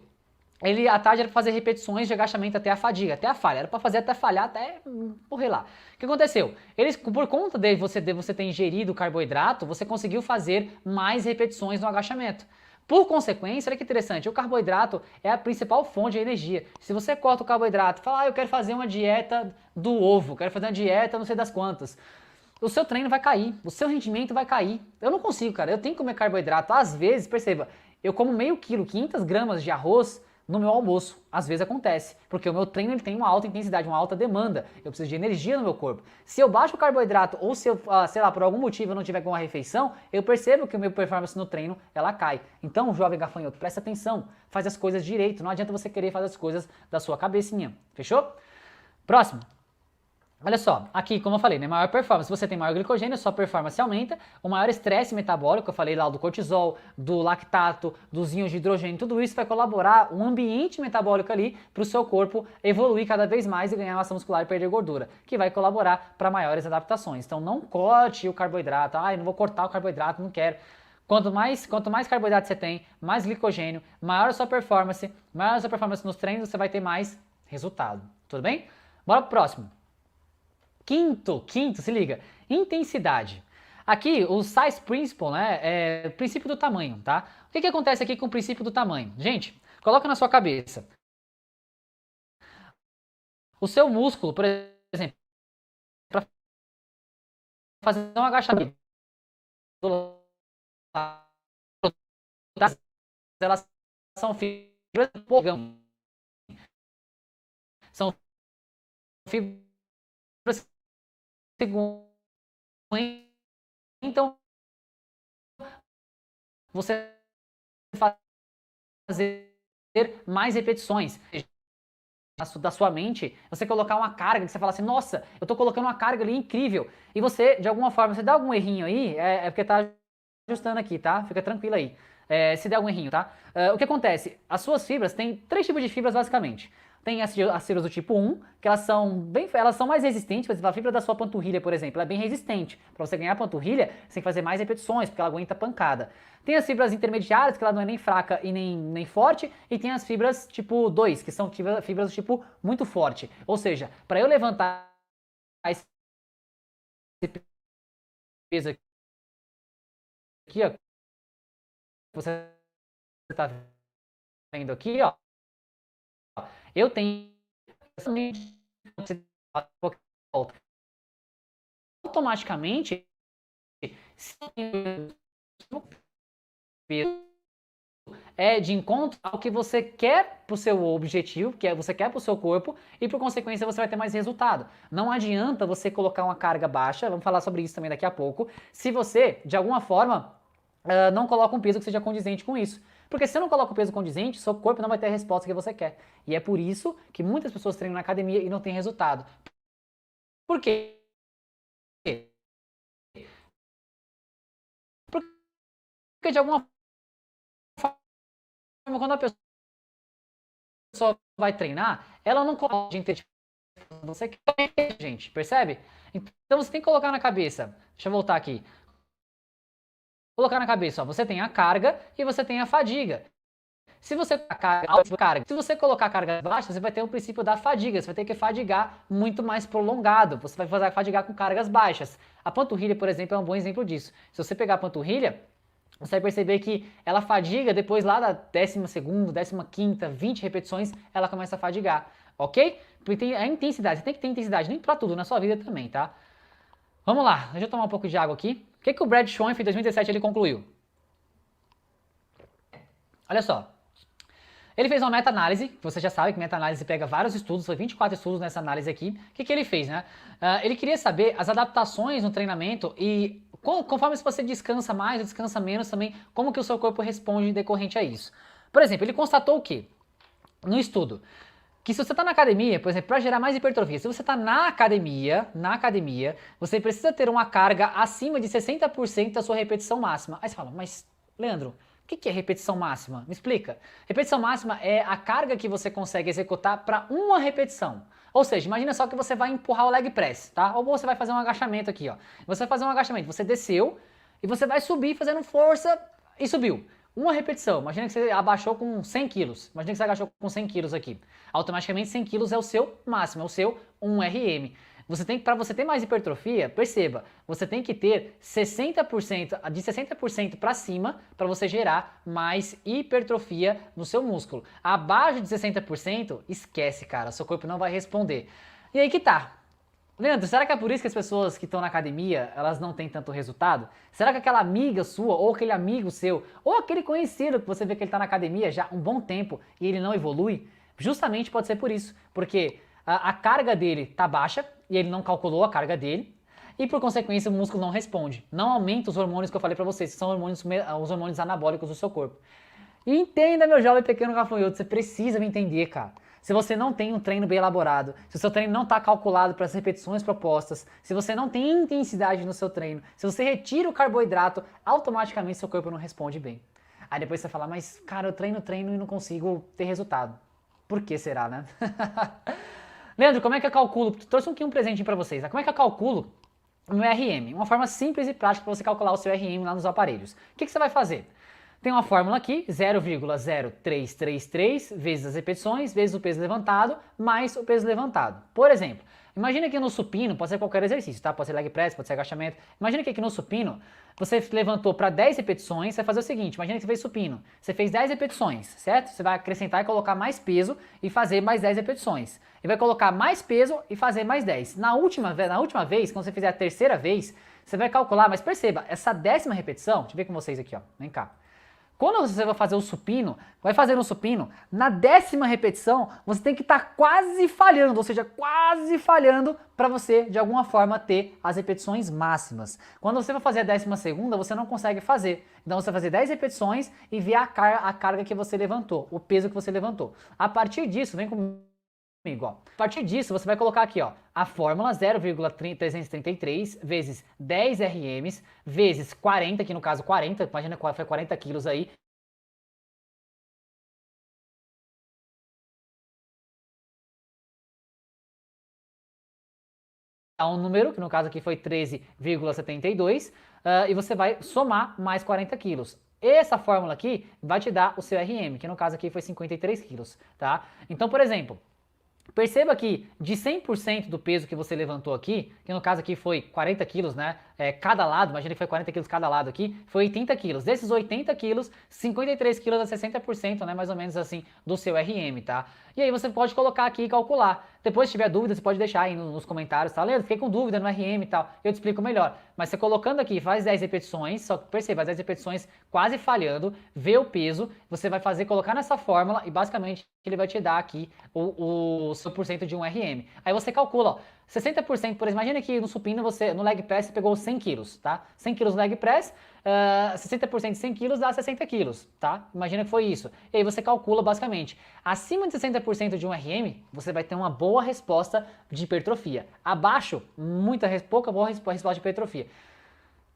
À tarde era para fazer repetições de agachamento até a fadiga, até a falha. Era para fazer até falhar, até morrer lá. O que aconteceu? Eles, por conta de você ter ingerido carboidrato, você conseguiu fazer mais repetições no agachamento. Por consequência, olha que interessante, o carboidrato é a principal fonte de energia. Se você corta o carboidrato e fala, eu quero fazer uma dieta do ovo, quero fazer uma dieta não sei das quantas, o seu treino vai cair, o seu rendimento vai cair. Eu não consigo, cara, eu tenho que comer carboidrato. Às vezes, perceba, eu como meio quilo, 500 gramas de arroz no meu almoço. Às vezes acontece, porque o meu treino ele tem uma alta intensidade, uma alta demanda. Eu preciso de energia no meu corpo. Se eu baixo o carboidrato ou se eu, sei lá, por algum motivo eu não tiver com uma refeição, eu percebo que o meu performance no treino, ela cai. Então, jovem gafanhoto, presta atenção, faz as coisas direito. Não adianta você querer fazer as coisas da sua cabecinha. Fechou? Próximo. Olha só, aqui como eu falei, né, maior performance, se você tem maior glicogênio, sua performance aumenta, o maior estresse metabólico, eu falei lá do cortisol, do lactato, dos íons de hidrogênio, tudo isso vai colaborar um ambiente metabólico ali para o seu corpo evoluir cada vez mais e ganhar massa muscular e perder gordura, que vai colaborar para maiores adaptações. Então não corte o carboidrato, eu não vou cortar o carboidrato, não quero. Quanto mais carboidrato você tem, mais glicogênio, maior a sua performance nos treinos, você vai ter mais resultado, tudo bem? Bora pro próximo. Quinto, se liga, intensidade. Aqui, o size principle, né, é o princípio do tamanho, tá? O que acontece aqui com o princípio do tamanho? Gente, coloca na sua cabeça. O seu músculo, por exemplo, para fazer um agachamento, elas são fibras, são fibras então você fazer mais repetições da sua mente, você colocar uma carga que você fala assim, nossa, eu tô colocando uma carga ali incrível, e você, de alguma forma, você dá algum errinho aí, é porque tá ajustando aqui, tá? Fica tranquilo aí. Se der algum errinho, tá? O que acontece? As suas fibras, tem 3 tipos de fibras basicamente. Tem as fibras do tipo 1, que elas são mais resistentes. Por exemplo, a fibra da sua panturrilha, por exemplo, ela é bem resistente. Para você ganhar a panturrilha, você tem que fazer mais repetições, porque ela aguenta pancada. Tem as fibras intermediárias, que ela não é nem fraca e nem forte. E tem as fibras tipo 2, que são fibras do tipo muito forte. Ou seja, para eu levantar esse peso aqui, ó, você tá vendo aqui, ó, eu tenho automaticamente é de encontro ao que você quer para o seu objetivo, que você quer para o seu corpo, e por consequência você vai ter mais resultado. Não adianta você colocar uma carga baixa, vamos falar sobre isso também daqui a pouco, se você, de alguma forma, não coloca um peso que seja condizente com isso. Porque se você não coloca o peso condizente, seu corpo não vai ter a resposta que você quer. E é por isso que muitas pessoas treinam na academia e não têm resultado. Por quê? Porque de alguma forma, quando a pessoa vai treinar, ela não coloca você quer, gente, percebe? Então você tem que colocar na cabeça. Deixa eu voltar aqui. Colocar na cabeça, ó, você tem a carga e você tem a fadiga. Se você colocar se você colocar carga baixa, você vai ter o princípio da fadiga, você vai ter que fadigar muito mais prolongado, você vai fazer fadigar com cargas baixas. A panturrilha, por exemplo, é um bom exemplo disso. Se você pegar a panturrilha, você vai perceber que ela fadiga depois lá da 12ª, 15ª, 20 repetições, ela começa a fadigar, ok? Porque tem a intensidade, você tem que ter intensidade nem pra tudo na sua vida também, tá? Vamos lá, deixa eu tomar um pouco de água aqui. O que o Brad Schoenf em 2017 ele concluiu? Olha só. Ele fez uma meta-análise, você já sabe que meta-análise pega vários estudos, foi 24 estudos nessa análise aqui. O que ele fez, né? Ele queria saber as adaptações no treinamento e conforme se você descansa mais ou descansa menos também, como que o seu corpo responde decorrente a isso. Por exemplo, ele constatou o quê? No estudo, que se você está na academia, por exemplo, para gerar mais hipertrofia, se você está na academia, você precisa ter uma carga acima de 60% da sua repetição máxima. Aí você fala, mas Leandro, o que é repetição máxima? Me explica. Repetição máxima é a carga que você consegue executar para uma repetição. Ou seja, imagina só que você vai empurrar o leg press, tá? Ou você vai fazer um agachamento aqui, ó. Você vai fazer um agachamento, você desceu e você vai subir fazendo força e subiu. Uma repetição, imagina que você abaixou com 100 quilos, imagina que você agachou com 100 quilos aqui. Automaticamente 100 quilos é o seu máximo, é o seu 1 RM. Para você ter mais hipertrofia, perceba, você tem que ter 60%, de 60% para cima para você gerar mais hipertrofia no seu músculo. Abaixo de 60%, esquece, cara, seu corpo não vai responder. E aí que tá. Leandro, será que é por isso que as pessoas que estão na academia, elas não têm tanto resultado? Será que aquela amiga sua, ou aquele amigo seu, ou aquele conhecido que você vê que ele está na academia já há um bom tempo e ele não evolui? Justamente pode ser por isso, porque a carga dele tá baixa e ele não calculou a carga dele e por consequência o músculo não responde, não aumenta os hormônios que eu falei para vocês, que são os hormônios anabólicos do seu corpo. E entenda, meu jovem pequeno gafanhoto, você precisa me entender, cara. Se você não tem um treino bem elaborado, se o seu treino não está calculado para as repetições propostas, se você não tem intensidade no seu treino, se você retira o carboidrato, automaticamente seu corpo não responde bem. Aí depois você fala, mas cara, eu treino e não consigo ter resultado. Por que será, né? Leandro, como é que eu calculo? Trouxe aqui um presentinho para vocês. Como é que eu calculo o meu RM? Uma forma simples e prática para você calcular o seu RM lá nos aparelhos. O que você vai fazer? Tem uma fórmula aqui, 0,0333 vezes as repetições, vezes o peso levantado, mais o peso levantado. Por exemplo, imagina que no supino, pode ser qualquer exercício, tá? Pode ser leg press, pode ser agachamento. Imagina que aqui no supino, você levantou para 10 repetições, você vai fazer o seguinte, imagina que você fez supino, você fez 10 repetições, certo? Você vai acrescentar e colocar mais peso e fazer mais 10 repetições. E vai colocar mais peso e fazer mais 10. Na última vez, quando você fizer a terceira vez, você vai calcular, mas perceba, essa 10ª repetição, deixa eu ver com vocês aqui, ó, vem cá. Quando você vai fazer o supino, na 10ª repetição, você tem que estar quase falhando, ou seja, quase falhando para você, de alguma forma, ter as repetições máximas. Quando você vai fazer a 12ª, você não consegue fazer. Então você vai fazer 10 repetições e ver a carga que você levantou, o peso que você levantou. A partir disso, vem comigo, ó. A partir disso, você vai colocar aqui, ó, a fórmula 0,333 vezes 10 RMs vezes 40, que no caso 40, imagina qual foi 40 quilos aí. Um número, que no caso aqui foi 13,72, e você vai somar mais 40 quilos. Essa fórmula aqui vai te dar o seu RM, que no caso aqui foi 53 quilos, tá? Então, por exemplo, perceba que de 100% do peso que você levantou aqui, que no caso aqui foi 40 quilos, né? Cada lado, imagina que foi 40 quilos cada lado aqui, foi 80 quilos. Desses 80 quilos, 53 quilos é 60%, né? Mais ou menos assim, do seu RM, tá? E aí você pode colocar aqui e calcular. Depois, se tiver dúvida, você pode deixar aí nos comentários, tá? Leandro, fiquei com dúvida no RM e tal, eu te explico melhor. Mas você colocando aqui, faz 10 repetições, só que perceba, as 10 repetições quase falhando, vê o peso, você vai fazer, colocar nessa fórmula e basicamente ele vai te dar aqui o seu porcento de um RM. Aí você calcula, ó, 60%, por exemplo, imagina que no supino você, no leg press, você pegou 100 quilos, tá? 100 quilos no leg press, 60% de 100 quilos dá 60 quilos, tá? Imagina que foi isso. E aí você calcula basicamente, acima de 60% de um RM, você vai ter uma boa resposta de hipertrofia. Abaixo, pouca boa resposta de hipertrofia.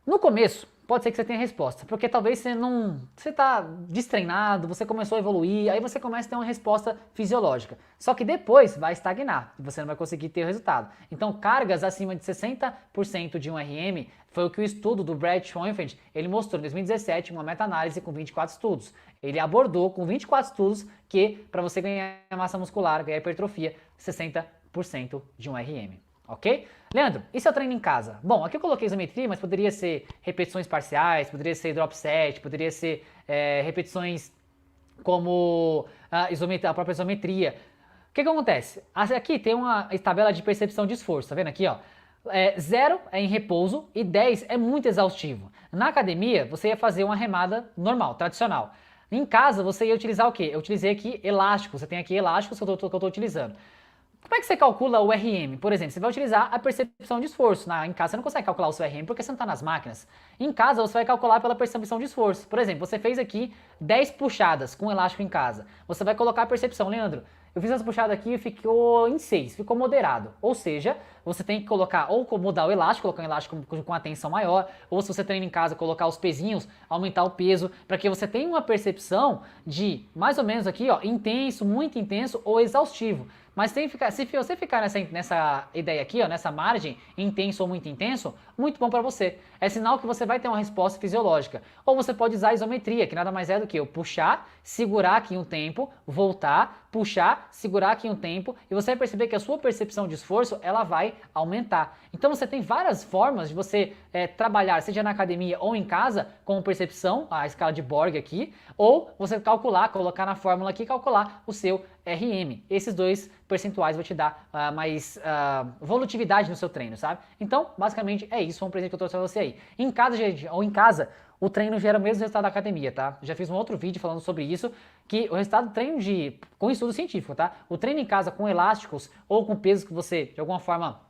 No começo, pode ser que você tenha resposta, porque talvez você tá destreinado, você começou a evoluir, aí você começa a ter uma resposta fisiológica. Só que depois vai estagnar e você não vai conseguir ter o resultado. Então, cargas acima de 60% de um RM foi o que o estudo do Brad Schoenfeld, ele mostrou em 2017, uma meta-análise com 24 estudos. Ele abordou com 24 estudos que para você ganhar massa muscular, ganhar hipertrofia, 60% de um RM. Ok? Leandro, e se eu treino em casa? Bom, aqui eu coloquei isometria, mas poderia ser repetições parciais, poderia ser drop set, poderia ser repetições como a própria isometria. O que acontece? Aqui tem uma tabela de percepção de esforço, tá vendo aqui, ó? 0 é em repouso e 10 é muito exaustivo. Na academia, você ia fazer uma remada normal, tradicional. Em casa, você ia utilizar o quê? Eu utilizei aqui elásticos, você tem aqui elásticos que eu tô utilizando. Como é que você calcula o RM? Por exemplo, você vai utilizar a percepção de esforço. Em casa você não consegue calcular o seu RM porque você não está nas máquinas. Em casa você vai calcular pela percepção de esforço. Por exemplo, você fez aqui 10 puxadas com elástico em casa. Você vai colocar a percepção, Leandro, eu fiz essa puxada aqui e ficou em 6, ficou moderado. Ou seja, você tem que colocar, ou mudar o elástico, colocar um elástico com a tensão maior, ou se você treina em casa, colocar os pezinhos, aumentar o peso, para que você tenha uma percepção de, mais ou menos aqui, ó, intenso, muito intenso ou exaustivo. Mas se você ficar nessa ideia aqui, ó, nessa margem, intenso ou muito intenso, muito bom para você. É sinal que você vai ter uma resposta fisiológica. Ou você pode usar a isometria, que nada mais é do que eu puxar, segurar aqui um tempo, voltar, puxar, segurar aqui um tempo, e você vai perceber que a sua percepção de esforço, ela vai aumentar. Então você tem várias formas de você trabalhar, seja na academia ou em casa, com percepção, a escala de Borg aqui, ou você calcular, colocar na fórmula aqui, calcular o seu RM. Esses dois percentuais vão te dar mais volutividade no seu treino, sabe? Então, basicamente é isso, foi um presente que eu trouxe pra você aí. Em casa, gente, ou em casa, o treino gera o mesmo resultado da academia, tá? Já fiz um outro vídeo falando sobre isso, que o resultado do treino com estudo científico, tá? O treino em casa com elásticos ou com pesos que você, de alguma forma,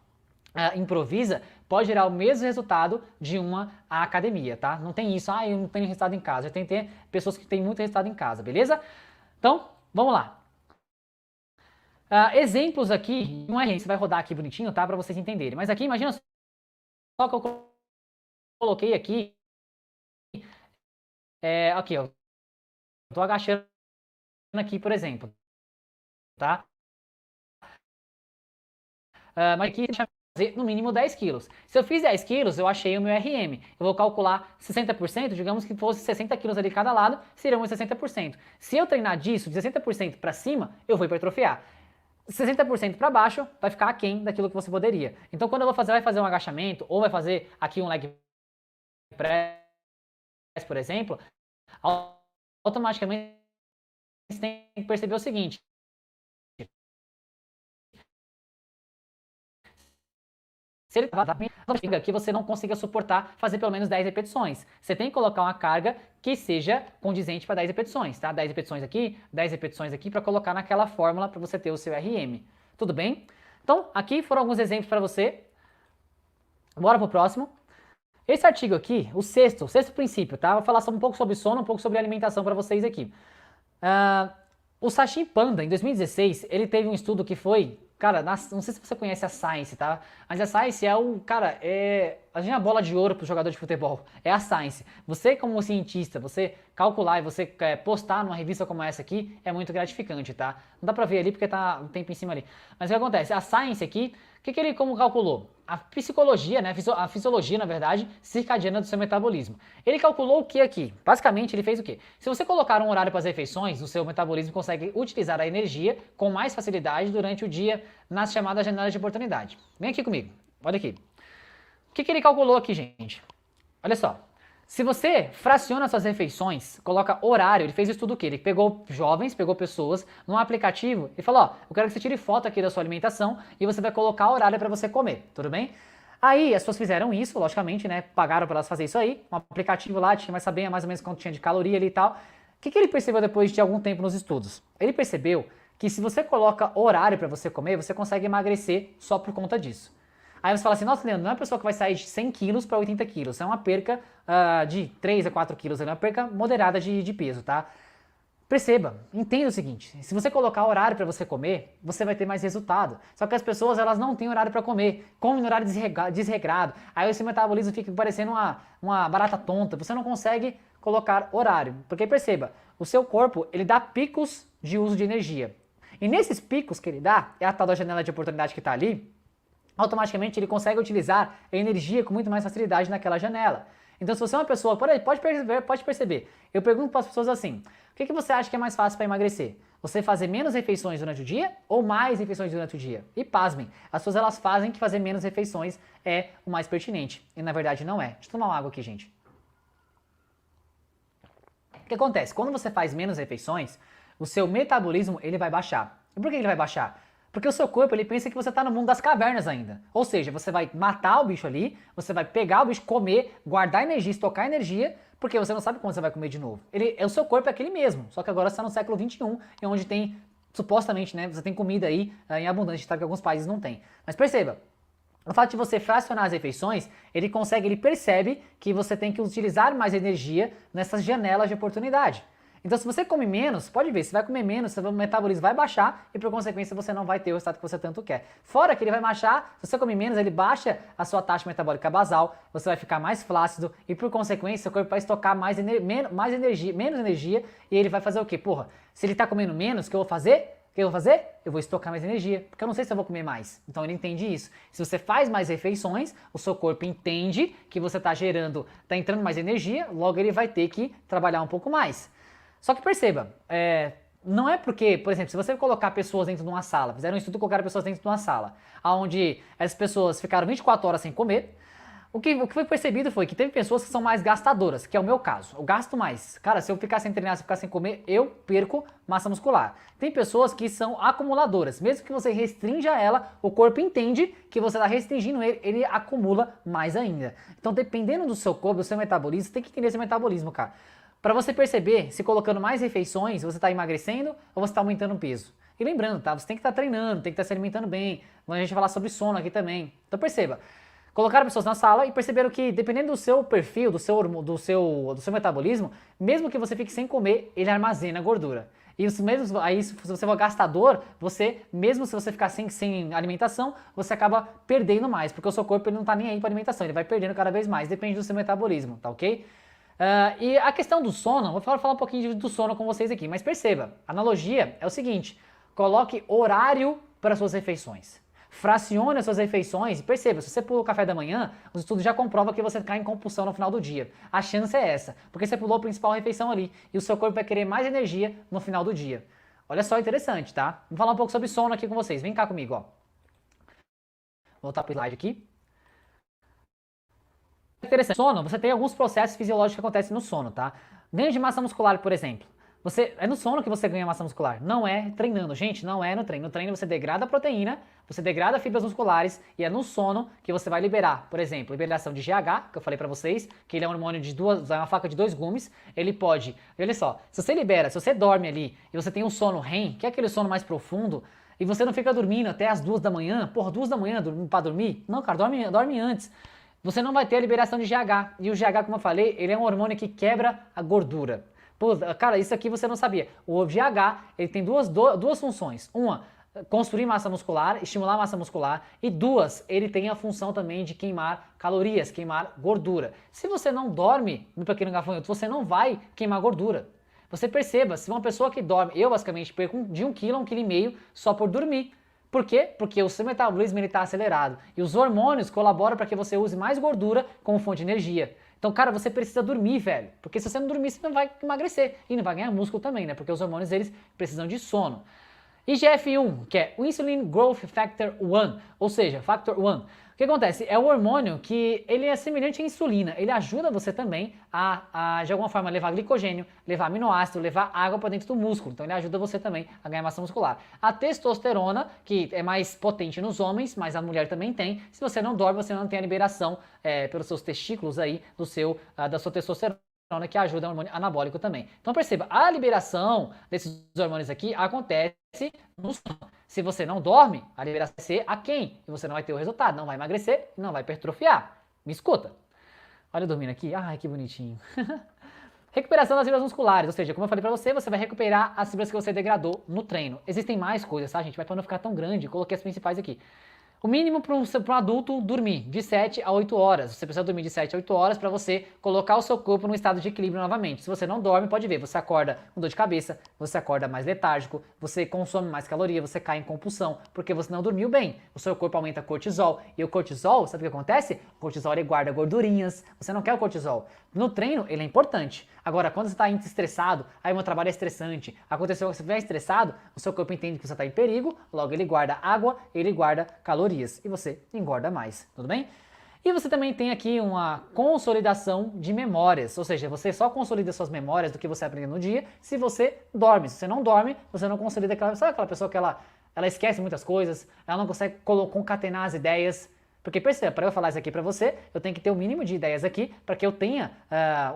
improvisa, pode gerar o mesmo resultado de uma academia, tá? Não tem isso, eu não tenho resultado em casa. Já tem que ter pessoas que têm muito resultado em casa, beleza? Então, vamos lá. Exemplos aqui, um RM, você vai rodar aqui bonitinho, tá? Pra vocês entenderem. Mas aqui, imagina só que eu coloquei aqui, aqui, ó. Tô agachando aqui, por exemplo, tá? Mas aqui deixa eu fazer no mínimo 10 quilos. Se eu fiz 10 quilos, eu achei o meu RM. Eu vou calcular 60%, digamos que fosse 60 quilos ali cada lado, seriam os 60%. Se eu treinar disso, de 60% para cima, eu vou hipertrofiar. 60% para baixo vai ficar aquém daquilo que você poderia. Então quando vai fazer um agachamento, ou vai fazer aqui um leg press, por exemplo, automaticamente você tem que perceber o seguinte: se ele significa que você não consiga suportar fazer pelo menos 10 repetições. Você tem que colocar uma carga que seja condizente para 10 repetições, tá? 10 repetições aqui para colocar naquela fórmula para você ter o seu RM. Tudo bem? Então, aqui foram alguns exemplos para você. Bora pro próximo. Esse artigo aqui, o sexto princípio, tá? Vou falar um pouco sobre sono, um pouco sobre alimentação para vocês aqui. O Sachin Panda, em 2016, ele teve um estudo que foi, cara, não sei se você conhece a Science, tá? Mas a Science a gente é a bola de ouro para o jogador de futebol, é a Science. Você como cientista, você calcular e você postar numa revista como essa aqui, é muito gratificante, tá? Não dá pra ver ali porque tá um tempo em cima ali. Mas o que acontece? A Science aqui, o que ele como calculou? A psicologia, né, a fisiologia, na verdade, circadiana do seu metabolismo. Ele calculou o que aqui? Basicamente, ele fez o quê? Se você colocar um horário para as refeições, o seu metabolismo consegue utilizar a energia com mais facilidade durante o dia nas chamadas janelas de oportunidade. Vem aqui comigo, olha aqui. O que ele calculou aqui, gente? Olha só. Se você fraciona suas refeições, coloca horário, ele fez isso tudo o quê? Ele pegou jovens, pegou pessoas num aplicativo e falou, ó, eu quero que você tire foto aqui da sua alimentação e você vai colocar horário para você comer, tudo bem? Aí as pessoas fizeram isso, logicamente, né, pagaram para elas fazer isso aí, um aplicativo lá, tinha mais saber mais ou menos quanto tinha de caloria ali e tal. O que ele percebeu depois de algum tempo nos estudos? Ele percebeu que se você coloca horário para você comer, você consegue emagrecer só por conta disso. Aí você fala assim, nossa, Leandro, não é uma pessoa que vai sair de 100 quilos para 80 quilos, é uma perca de 3 a 4 quilos, é uma perca moderada de peso, tá? Perceba, entenda o seguinte, se você colocar horário para você comer, você vai ter mais resultado. Só que as pessoas, elas não têm horário para comer, comem no horário desregrado, aí o seu metabolismo fica parecendo uma barata tonta, você não consegue colocar horário. Porque perceba, o seu corpo, ele dá picos de uso de energia. E nesses picos que ele dá, é a tal da janela de oportunidade que está ali, automaticamente ele consegue utilizar a energia com muito mais facilidade naquela janela. Então se você é uma pessoa, pode perceber, eu pergunto para as pessoas assim, o que você acha que é mais fácil para emagrecer? Você fazer menos refeições durante o dia ou mais refeições durante o dia? E pasmem, as pessoas elas fazem que fazer menos refeições é o mais pertinente. E na verdade não é. Deixa eu tomar uma água aqui, gente. O que acontece? Quando você faz menos refeições, o seu metabolismo ele vai baixar. E por que ele vai baixar? Porque o seu corpo ele pensa que você está no mundo das cavernas ainda. Ou seja, você vai matar o bicho ali, você vai pegar o bicho, comer, guardar energia, estocar energia, porque você não sabe quando você vai comer de novo. O seu corpo é aquele mesmo, só que agora você está no século XXI, e onde tem, supostamente, né, você tem comida aí em abundância, tá? Que alguns países não tem. Mas perceba, o fato de você fracionar as refeições, ele percebe que você tem que utilizar mais energia nessas janelas de oportunidade. Então se você come menos, pode ver, você vai comer menos, seu metabolismo vai baixar e por consequência você não vai ter o resultado que você tanto quer. Fora que ele vai baixar, se você comer menos, ele baixa a sua taxa metabólica basal, você vai ficar mais flácido e por consequência seu corpo vai estocar menos energia e ele vai fazer o quê? Porra, se ele está comendo menos, o que eu vou fazer? Eu vou estocar mais energia, porque eu não sei se eu vou comer mais. Então ele entende isso. Se você faz mais refeições, o seu corpo entende que você está entrando mais energia, logo ele vai ter que trabalhar um pouco mais. Só que perceba, não é porque, por exemplo, se você colocar pessoas dentro de uma sala, fizeram um estudo e colocaram pessoas dentro de uma sala, onde as pessoas ficaram 24 horas sem comer, o que foi percebido foi que teve pessoas que são mais gastadoras, que é o meu caso. Eu gasto mais. Cara, se eu ficar sem treinar, se eu ficar sem comer, eu perco massa muscular. Tem pessoas que são acumuladoras. Mesmo que você restrinja ela, o corpo entende que você está restringindo ele acumula mais ainda. Então, dependendo do seu corpo, do seu metabolismo, você tem que entender seu metabolismo, cara. Para você perceber se colocando mais refeições, você está emagrecendo ou você está aumentando o peso. E lembrando, tá? Você tem que estar treinando, tem que estar se alimentando bem. A gente vai falar sobre sono aqui também. Então perceba. Colocaram pessoas na sala e perceberam que, dependendo do seu perfil, do seu metabolismo, mesmo que você fique sem comer, ele armazena gordura. E isso mesmo, aí se você for gastador, mesmo se você ficar sem alimentação, você acaba perdendo mais, porque o seu corpo ele não está nem aí para alimentação, ele vai perdendo cada vez mais, depende do seu metabolismo, tá ok? E a questão do sono, vou falar um pouquinho do sono com vocês aqui, mas perceba, a analogia é o seguinte, coloque horário para suas refeições. Fracione as suas refeições e perceba, se você pula o café da manhã, os estudos já comprovam que você cai em compulsão no final do dia. A chance é essa, porque você pulou a principal refeição ali e o seu corpo vai querer mais energia no final do dia. Olha só, interessante, tá? Vou falar um pouco sobre sono aqui com vocês. Vem cá comigo, ó. Vou voltar pro slide aqui. Interessante. Sono, você tem alguns processos fisiológicos que acontecem no sono, tá? Ganho de massa muscular, por exemplo. É no sono que você ganha massa muscular, não é treinando, gente, não é no treino. No treino você degrada a proteína, você degrada fibras musculares e é no sono que você vai liberar, por exemplo, liberação de GH, que eu falei pra vocês, que ele é um hormônio é uma faca de dois gumes, ele pode, olha só, se você dorme ali e você tem um sono REM, que é aquele sono mais profundo, e você não fica dormindo até as 2 da manhã, porra, 2 da manhã pra dormir? Não, cara, dorme antes. Você não vai ter a liberação de GH, e o GH, como eu falei, ele é um hormônio que quebra a gordura. Pô, cara, isso aqui você não sabia. O GH, ele tem duas funções. Uma, construir massa muscular, estimular a massa muscular. E duas, ele tem a função também de queimar calorias, queimar gordura. Se você não dorme no pequeno gafanhoto, você não vai queimar gordura. Você perceba, se uma pessoa que dorme, eu basicamente perco de 1 kg a 1,5 kg só por dormir. Por quê? Porque o seu metabolismo está acelerado. E os hormônios colaboram para que você use mais gordura como fonte de energia. Então, cara, você precisa dormir, velho. Porque se você não dormir, você não vai emagrecer. E não vai ganhar músculo também, né? Porque os hormônios, eles precisam de sono. IGF-1, que é o Insulin Growth Factor 1, ou seja, Factor 1. O que acontece? É um hormônio que ele é semelhante à insulina. Ele ajuda você também de alguma forma, levar glicogênio, levar aminoácido, levar água para dentro do músculo. Então ele ajuda você também a ganhar massa muscular. A testosterona, que é mais potente nos homens, mas a mulher também tem. Se você não dorme, você não tem a liberação pelos seus testículos aí da sua testosterona, que ajuda o hormônio anabólico também. Então perceba, a liberação desses hormônios aqui acontece no sono. Se você não dorme, a liberação vai ser aquém e você não vai ter o resultado, não vai emagrecer, não vai hipertrofiar. Me escuta. Olha eu dormindo aqui, ai que bonitinho. Recuperação das fibras musculares, ou seja, como eu falei pra você, você vai recuperar as fibras que você degradou no treino. Existem mais coisas, tá, gente? Mas pra não ficar tão grande, eu coloquei as principais aqui. O mínimo para um adulto dormir, de 7 a 8 horas. Você precisa dormir de 7 a 8 horas para você colocar o seu corpo num estado de equilíbrio novamente. Se você não dorme, pode ver, você acorda com dor de cabeça, você acorda mais letárgico, você consome mais caloria, você cai em compulsão, porque você não dormiu bem. O seu corpo aumenta cortisol. E o cortisol, sabe o que acontece? O cortisol ele guarda gordurinhas. Você não quer o cortisol. No treino, ele é importante. Agora, quando você está estressado, aí o meu trabalho é estressante, aconteceu que você estiver estressado, o seu corpo entende que você está em perigo, logo ele guarda água, ele guarda calorias e você engorda mais, tudo bem? E você também tem aqui uma consolidação de memórias, ou seja, você só consolida suas memórias do que você aprendeu no dia se você dorme. Se você não dorme, você não consolida sabe aquela pessoa que ela esquece muitas coisas, ela não consegue concatenar as ideias. Porque perceba, para eu falar isso aqui para você, eu tenho que ter o mínimo de ideias aqui para que eu tenha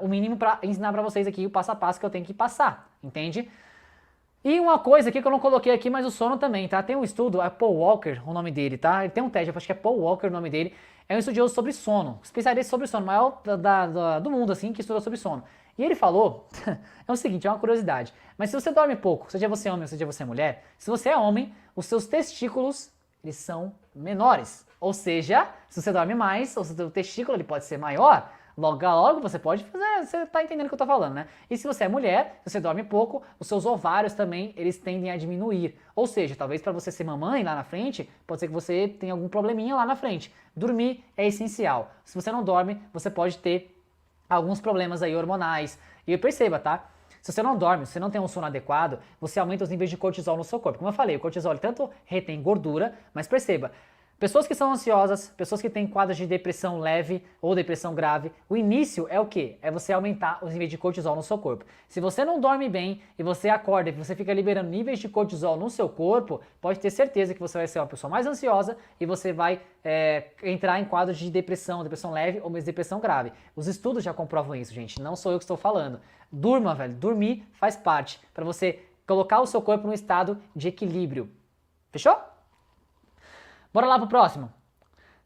o mínimo para ensinar para vocês aqui o passo a passo que eu tenho que passar, entende? E uma coisa aqui que eu não coloquei aqui, mas o sono também, tá? Tem um estudo, é Paul Walker o nome dele, tá? Ele tem um teste, eu acho que é Paul Walker o nome dele, é um estudioso sobre sono, especialista sobre sono, maior do mundo, assim, que estuda sobre sono. E ele falou, é o seguinte, é uma curiosidade, mas se você dorme pouco, seja você homem ou seja você mulher, se você é homem, os seus testículos, eles são menores. Ou seja, se você dorme mais, o seu testículo ele pode ser maior, logo você pode fazer, você tá entendendo o que eu tô falando, né? E se você é mulher, se você dorme pouco, os seus ovários também, eles tendem a diminuir. Ou seja, talvez para você ser mamãe lá na frente, pode ser que você tenha algum probleminha lá na frente. Dormir é essencial. Se você não dorme, você pode ter alguns problemas aí hormonais. E perceba, tá? Se você não dorme, se você não tem um sono adequado, você aumenta os níveis de cortisol no seu corpo. Como eu falei, o cortisol ele tanto retém gordura, mas perceba, pessoas que são ansiosas, pessoas que têm quadros de depressão leve ou depressão grave, o início é o quê? É você aumentar os níveis de cortisol no seu corpo. Se você não dorme bem e você acorda e você fica liberando níveis de cortisol no seu corpo, pode ter certeza que você vai ser uma pessoa mais ansiosa e você vai entrar em quadros de depressão leve ou mesmo depressão grave. Os estudos já comprovam isso, gente, não sou eu que estou falando. Durma, velho, dormir faz parte para você colocar o seu corpo num estado de equilíbrio. Fechou? Bora lá pro próximo.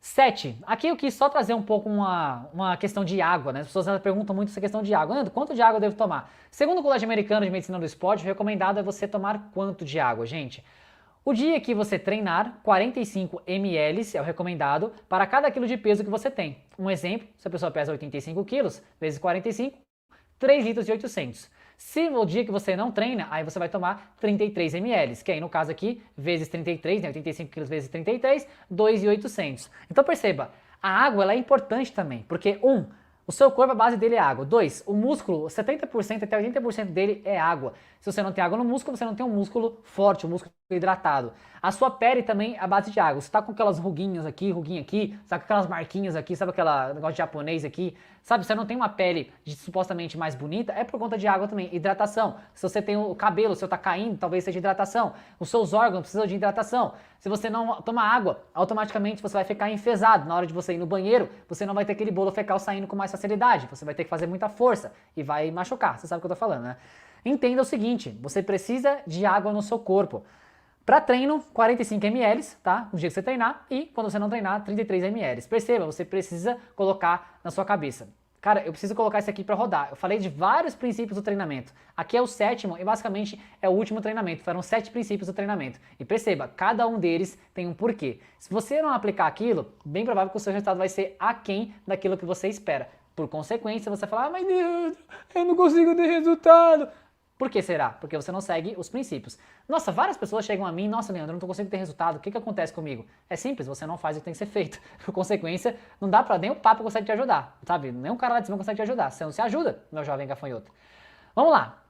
7. Aqui eu quis só trazer um pouco uma questão de água, né? As pessoas perguntam muito essa questão de água. Leandro, quanto de água eu devo tomar? Segundo o Colégio Americano de Medicina do Esporte, o recomendado é você tomar quanto de água, gente? O dia que você treinar, 45 ml é o recomendado para cada quilo de peso que você tem. Um exemplo, se a pessoa pesa 85 quilos, vezes 45, 3 litros e 800. Se o dia que você não treina, aí você vai tomar 33 ml, que aí no caso aqui, vezes 33, né, 85 kg vezes 33, 2.800. Então perceba, a água ela é importante também, porque o seu corpo, a base dele é água. 2, o músculo, 70% até 80% dele é água. Se você não tem água no músculo, você não tem um músculo forte, um músculo hidratado. A sua pele também é a base de água. Você tá com aquelas ruguinha aqui, você tá com aquelas marquinhas aqui, sabe aquele negócio japonês aqui? Sabe, você não tem uma pele supostamente mais bonita, é por conta de água também. Hidratação. Se você tem o cabelo, o seu tá caindo, talvez seja hidratação. Os seus órgãos precisam de hidratação. Se você não toma água, automaticamente você vai ficar enfesado. Na hora de você ir no banheiro, você não vai ter aquele bolo fecal saindo com mais facilidade. Você vai ter que fazer muita força e vai machucar. Você sabe o que eu tô falando, né? Entenda o seguinte, você precisa de água no seu corpo. Para treino, 45 ml, tá? No dia que você treinar, e quando você não treinar, 33 ml. Perceba, você precisa colocar na sua cabeça. Cara, eu preciso colocar isso aqui para rodar. Eu falei de vários princípios do treinamento. Aqui é o 7º e basicamente é o último treinamento. Foram 7 princípios do treinamento. E perceba, cada um deles tem um porquê. Se você não aplicar aquilo, bem provável que o seu resultado vai ser aquém daquilo que você espera. Por consequência, você vai falar, mas Leandro, eu não consigo ter resultado. Por que será? Porque você não segue os princípios. Nossa, várias pessoas chegam a mim, nossa Leandro, eu não consigo ter resultado, o que acontece comigo? É simples, você não faz o que tem que ser feito. Por consequência, não dá pra nem o papo consegue te ajudar, sabe? Nem um cara lá de cima consegue te ajudar, você não se ajuda, meu jovem gafanhoto. Vamos lá.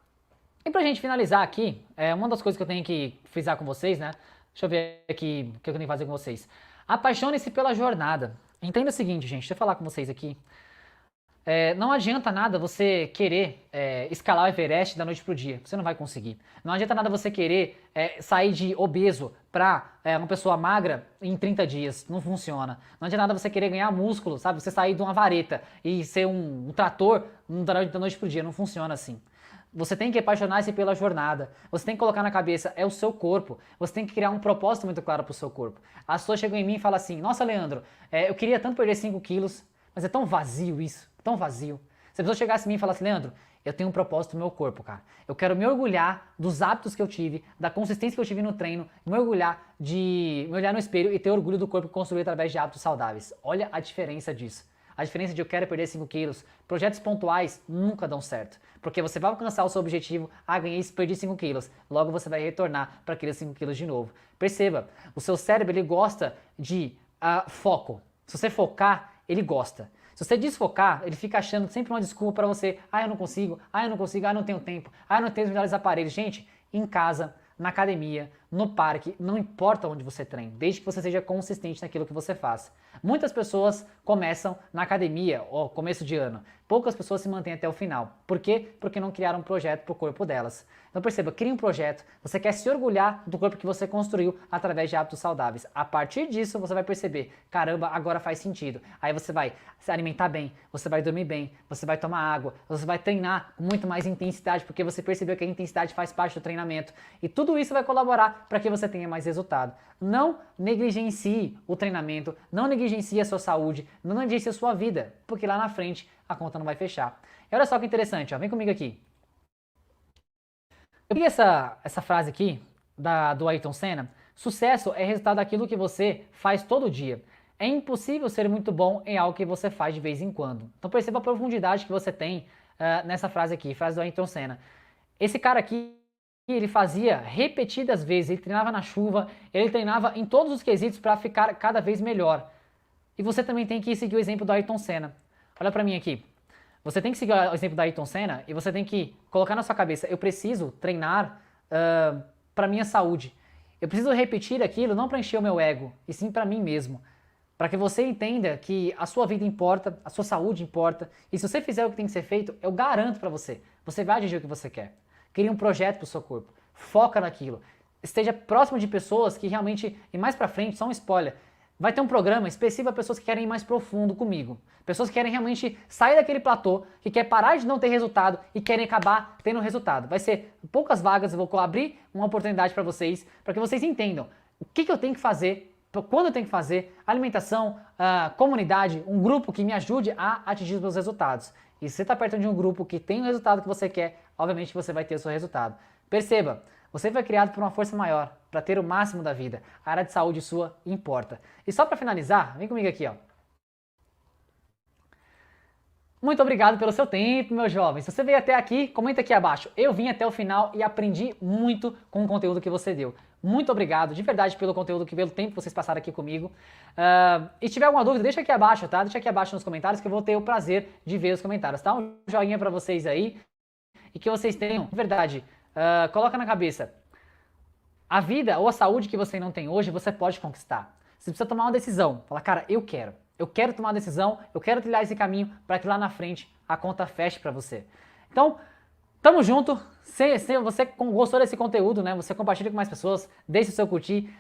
E pra gente finalizar aqui, uma das coisas que eu tenho que frisar com vocês, né? Deixa eu ver aqui o que eu tenho que fazer com vocês. Apaixone-se pela jornada. Entenda o seguinte, gente, deixa eu falar com vocês aqui. Não adianta nada você querer escalar o Everest da noite pro dia, você não vai conseguir. Não adianta nada você querer sair de obeso para uma pessoa magra em 30 dias, não funciona. Não adianta nada você querer ganhar músculo, sabe? Você sair de uma vareta e ser um trator da noite pro dia, não funciona assim. Você tem que apaixonar-se pela jornada, você tem que colocar na cabeça, é o seu corpo, você tem que criar um propósito muito claro pro seu corpo. As pessoas chegam em mim e falam assim, nossa Leandro, eu queria tanto perder 5 quilos, mas é tão vazio isso. Tão vazio. Se a pessoa chegasse em mim e falasse, Leandro, eu tenho um propósito no meu corpo, cara. Eu quero me orgulhar dos hábitos que eu tive, da consistência que eu tive no treino, me orgulhar no espelho e ter orgulho do corpo construído através de hábitos saudáveis. Olha a diferença disso. A diferença de eu quero perder 5 quilos. Projetos pontuais nunca dão certo. Porque você vai alcançar o seu objetivo, ganhei isso, perdi 5 quilos. Logo você vai retornar para aqueles 5 quilos de novo. Perceba, o seu cérebro ele gosta de foco. Se você focar, ele gosta. Se você desfocar, ele fica achando sempre uma desculpa para você. Eu não consigo, eu não consigo, eu não tenho tempo, eu não tenho os melhores aparelhos. Gente, em casa, na academia, no parque, não importa onde você treine, desde que você seja consistente naquilo que você faz. Muitas pessoas começam na academia, ou começo de ano. Poucas pessoas se mantêm até o final. Por quê? Porque não criaram um projeto para o corpo delas. Então perceba, crie um projeto, você quer se orgulhar do corpo que você construiu através de hábitos saudáveis. A partir disso você vai perceber, caramba, agora faz sentido. Aí você vai se alimentar bem, você vai dormir bem, você vai tomar água, você vai treinar com muito mais intensidade, porque você percebeu que a intensidade faz parte do treinamento. E tudo isso vai colaborar para que você tenha mais resultado. Não negligencie o treinamento, não negligencie a sua saúde, não negligencie a sua vida, porque lá na frente a conta não vai fechar. E olha só que interessante, ó, vem comigo aqui. Eu peguei essa frase aqui do Ayrton Senna. Sucesso é resultado daquilo que você faz todo dia. É impossível ser muito bom em algo que você faz de vez em quando. Então perceba a profundidade que você tem nessa frase aqui, frase do Ayrton Senna. Esse cara aqui, ele fazia repetidas vezes, ele treinava na chuva, ele treinava em todos os quesitos para ficar cada vez melhor. E você também tem que seguir o exemplo do Ayrton Senna. Olha para mim aqui. Você tem que seguir o exemplo da Ayrton Senna e você tem que colocar na sua cabeça, eu preciso treinar para minha saúde. Eu preciso repetir aquilo não para encher o meu ego, e sim para mim mesmo. Para que você entenda que a sua vida importa, a sua saúde importa, e se você fizer o que tem que ser feito, eu garanto para você, você vai atingir o que você quer. Crie um projeto para o seu corpo, foca naquilo. Esteja próximo de pessoas que realmente, e mais para frente, só um spoiler, vai ter um programa específico para pessoas que querem ir mais profundo comigo. Pessoas que querem realmente sair daquele platô, que quer parar de não ter resultado e querem acabar tendo resultado. Vai ser poucas vagas, eu vou abrir uma oportunidade para que vocês entendam o que eu tenho que fazer, quando eu tenho que fazer, alimentação, comunidade, um grupo que me ajude a atingir os meus resultados. E se você está perto de um grupo que tem o resultado que você quer, obviamente você vai ter o seu resultado. Perceba, você foi criado por uma força maior, para ter o máximo da vida. A área de saúde sua importa. E só para finalizar, vem comigo aqui, ó. Muito obrigado pelo seu tempo, meu jovem. Se você veio até aqui, comenta aqui abaixo. Eu vim até o final e aprendi muito com o conteúdo que você deu. Muito obrigado, de verdade, pelo conteúdo, pelo tempo que vocês passaram aqui comigo. E se tiver alguma dúvida, deixa aqui abaixo, tá? Deixa aqui abaixo nos comentários que eu vou ter o prazer de ver os comentários, tá? Um joinha para vocês aí. E que vocês tenham, de verdade, coloca na cabeça. A vida ou a saúde que você não tem hoje, você pode conquistar. Você precisa tomar uma decisão. Falar, cara, eu quero tomar uma decisão, eu quero trilhar esse caminho para que lá na frente a conta feche para você. Então, tamo junto. Se você gostou desse conteúdo, né, você compartilha com mais pessoas, deixe o seu curtir,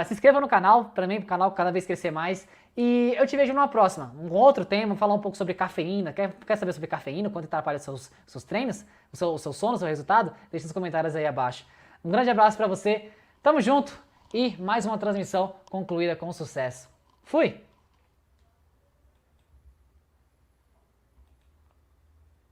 se inscreva no canal, também para o canal cada vez crescer mais. E eu te vejo numa próxima, um outro tema, falar um pouco sobre cafeína. Quer saber sobre cafeína, quanto atrapalha os seus treinos, o seu sono, o seu resultado? Deixe nos comentários aí abaixo. Um grande abraço para você, tamo junto e mais uma transmissão concluída com sucesso. Fui!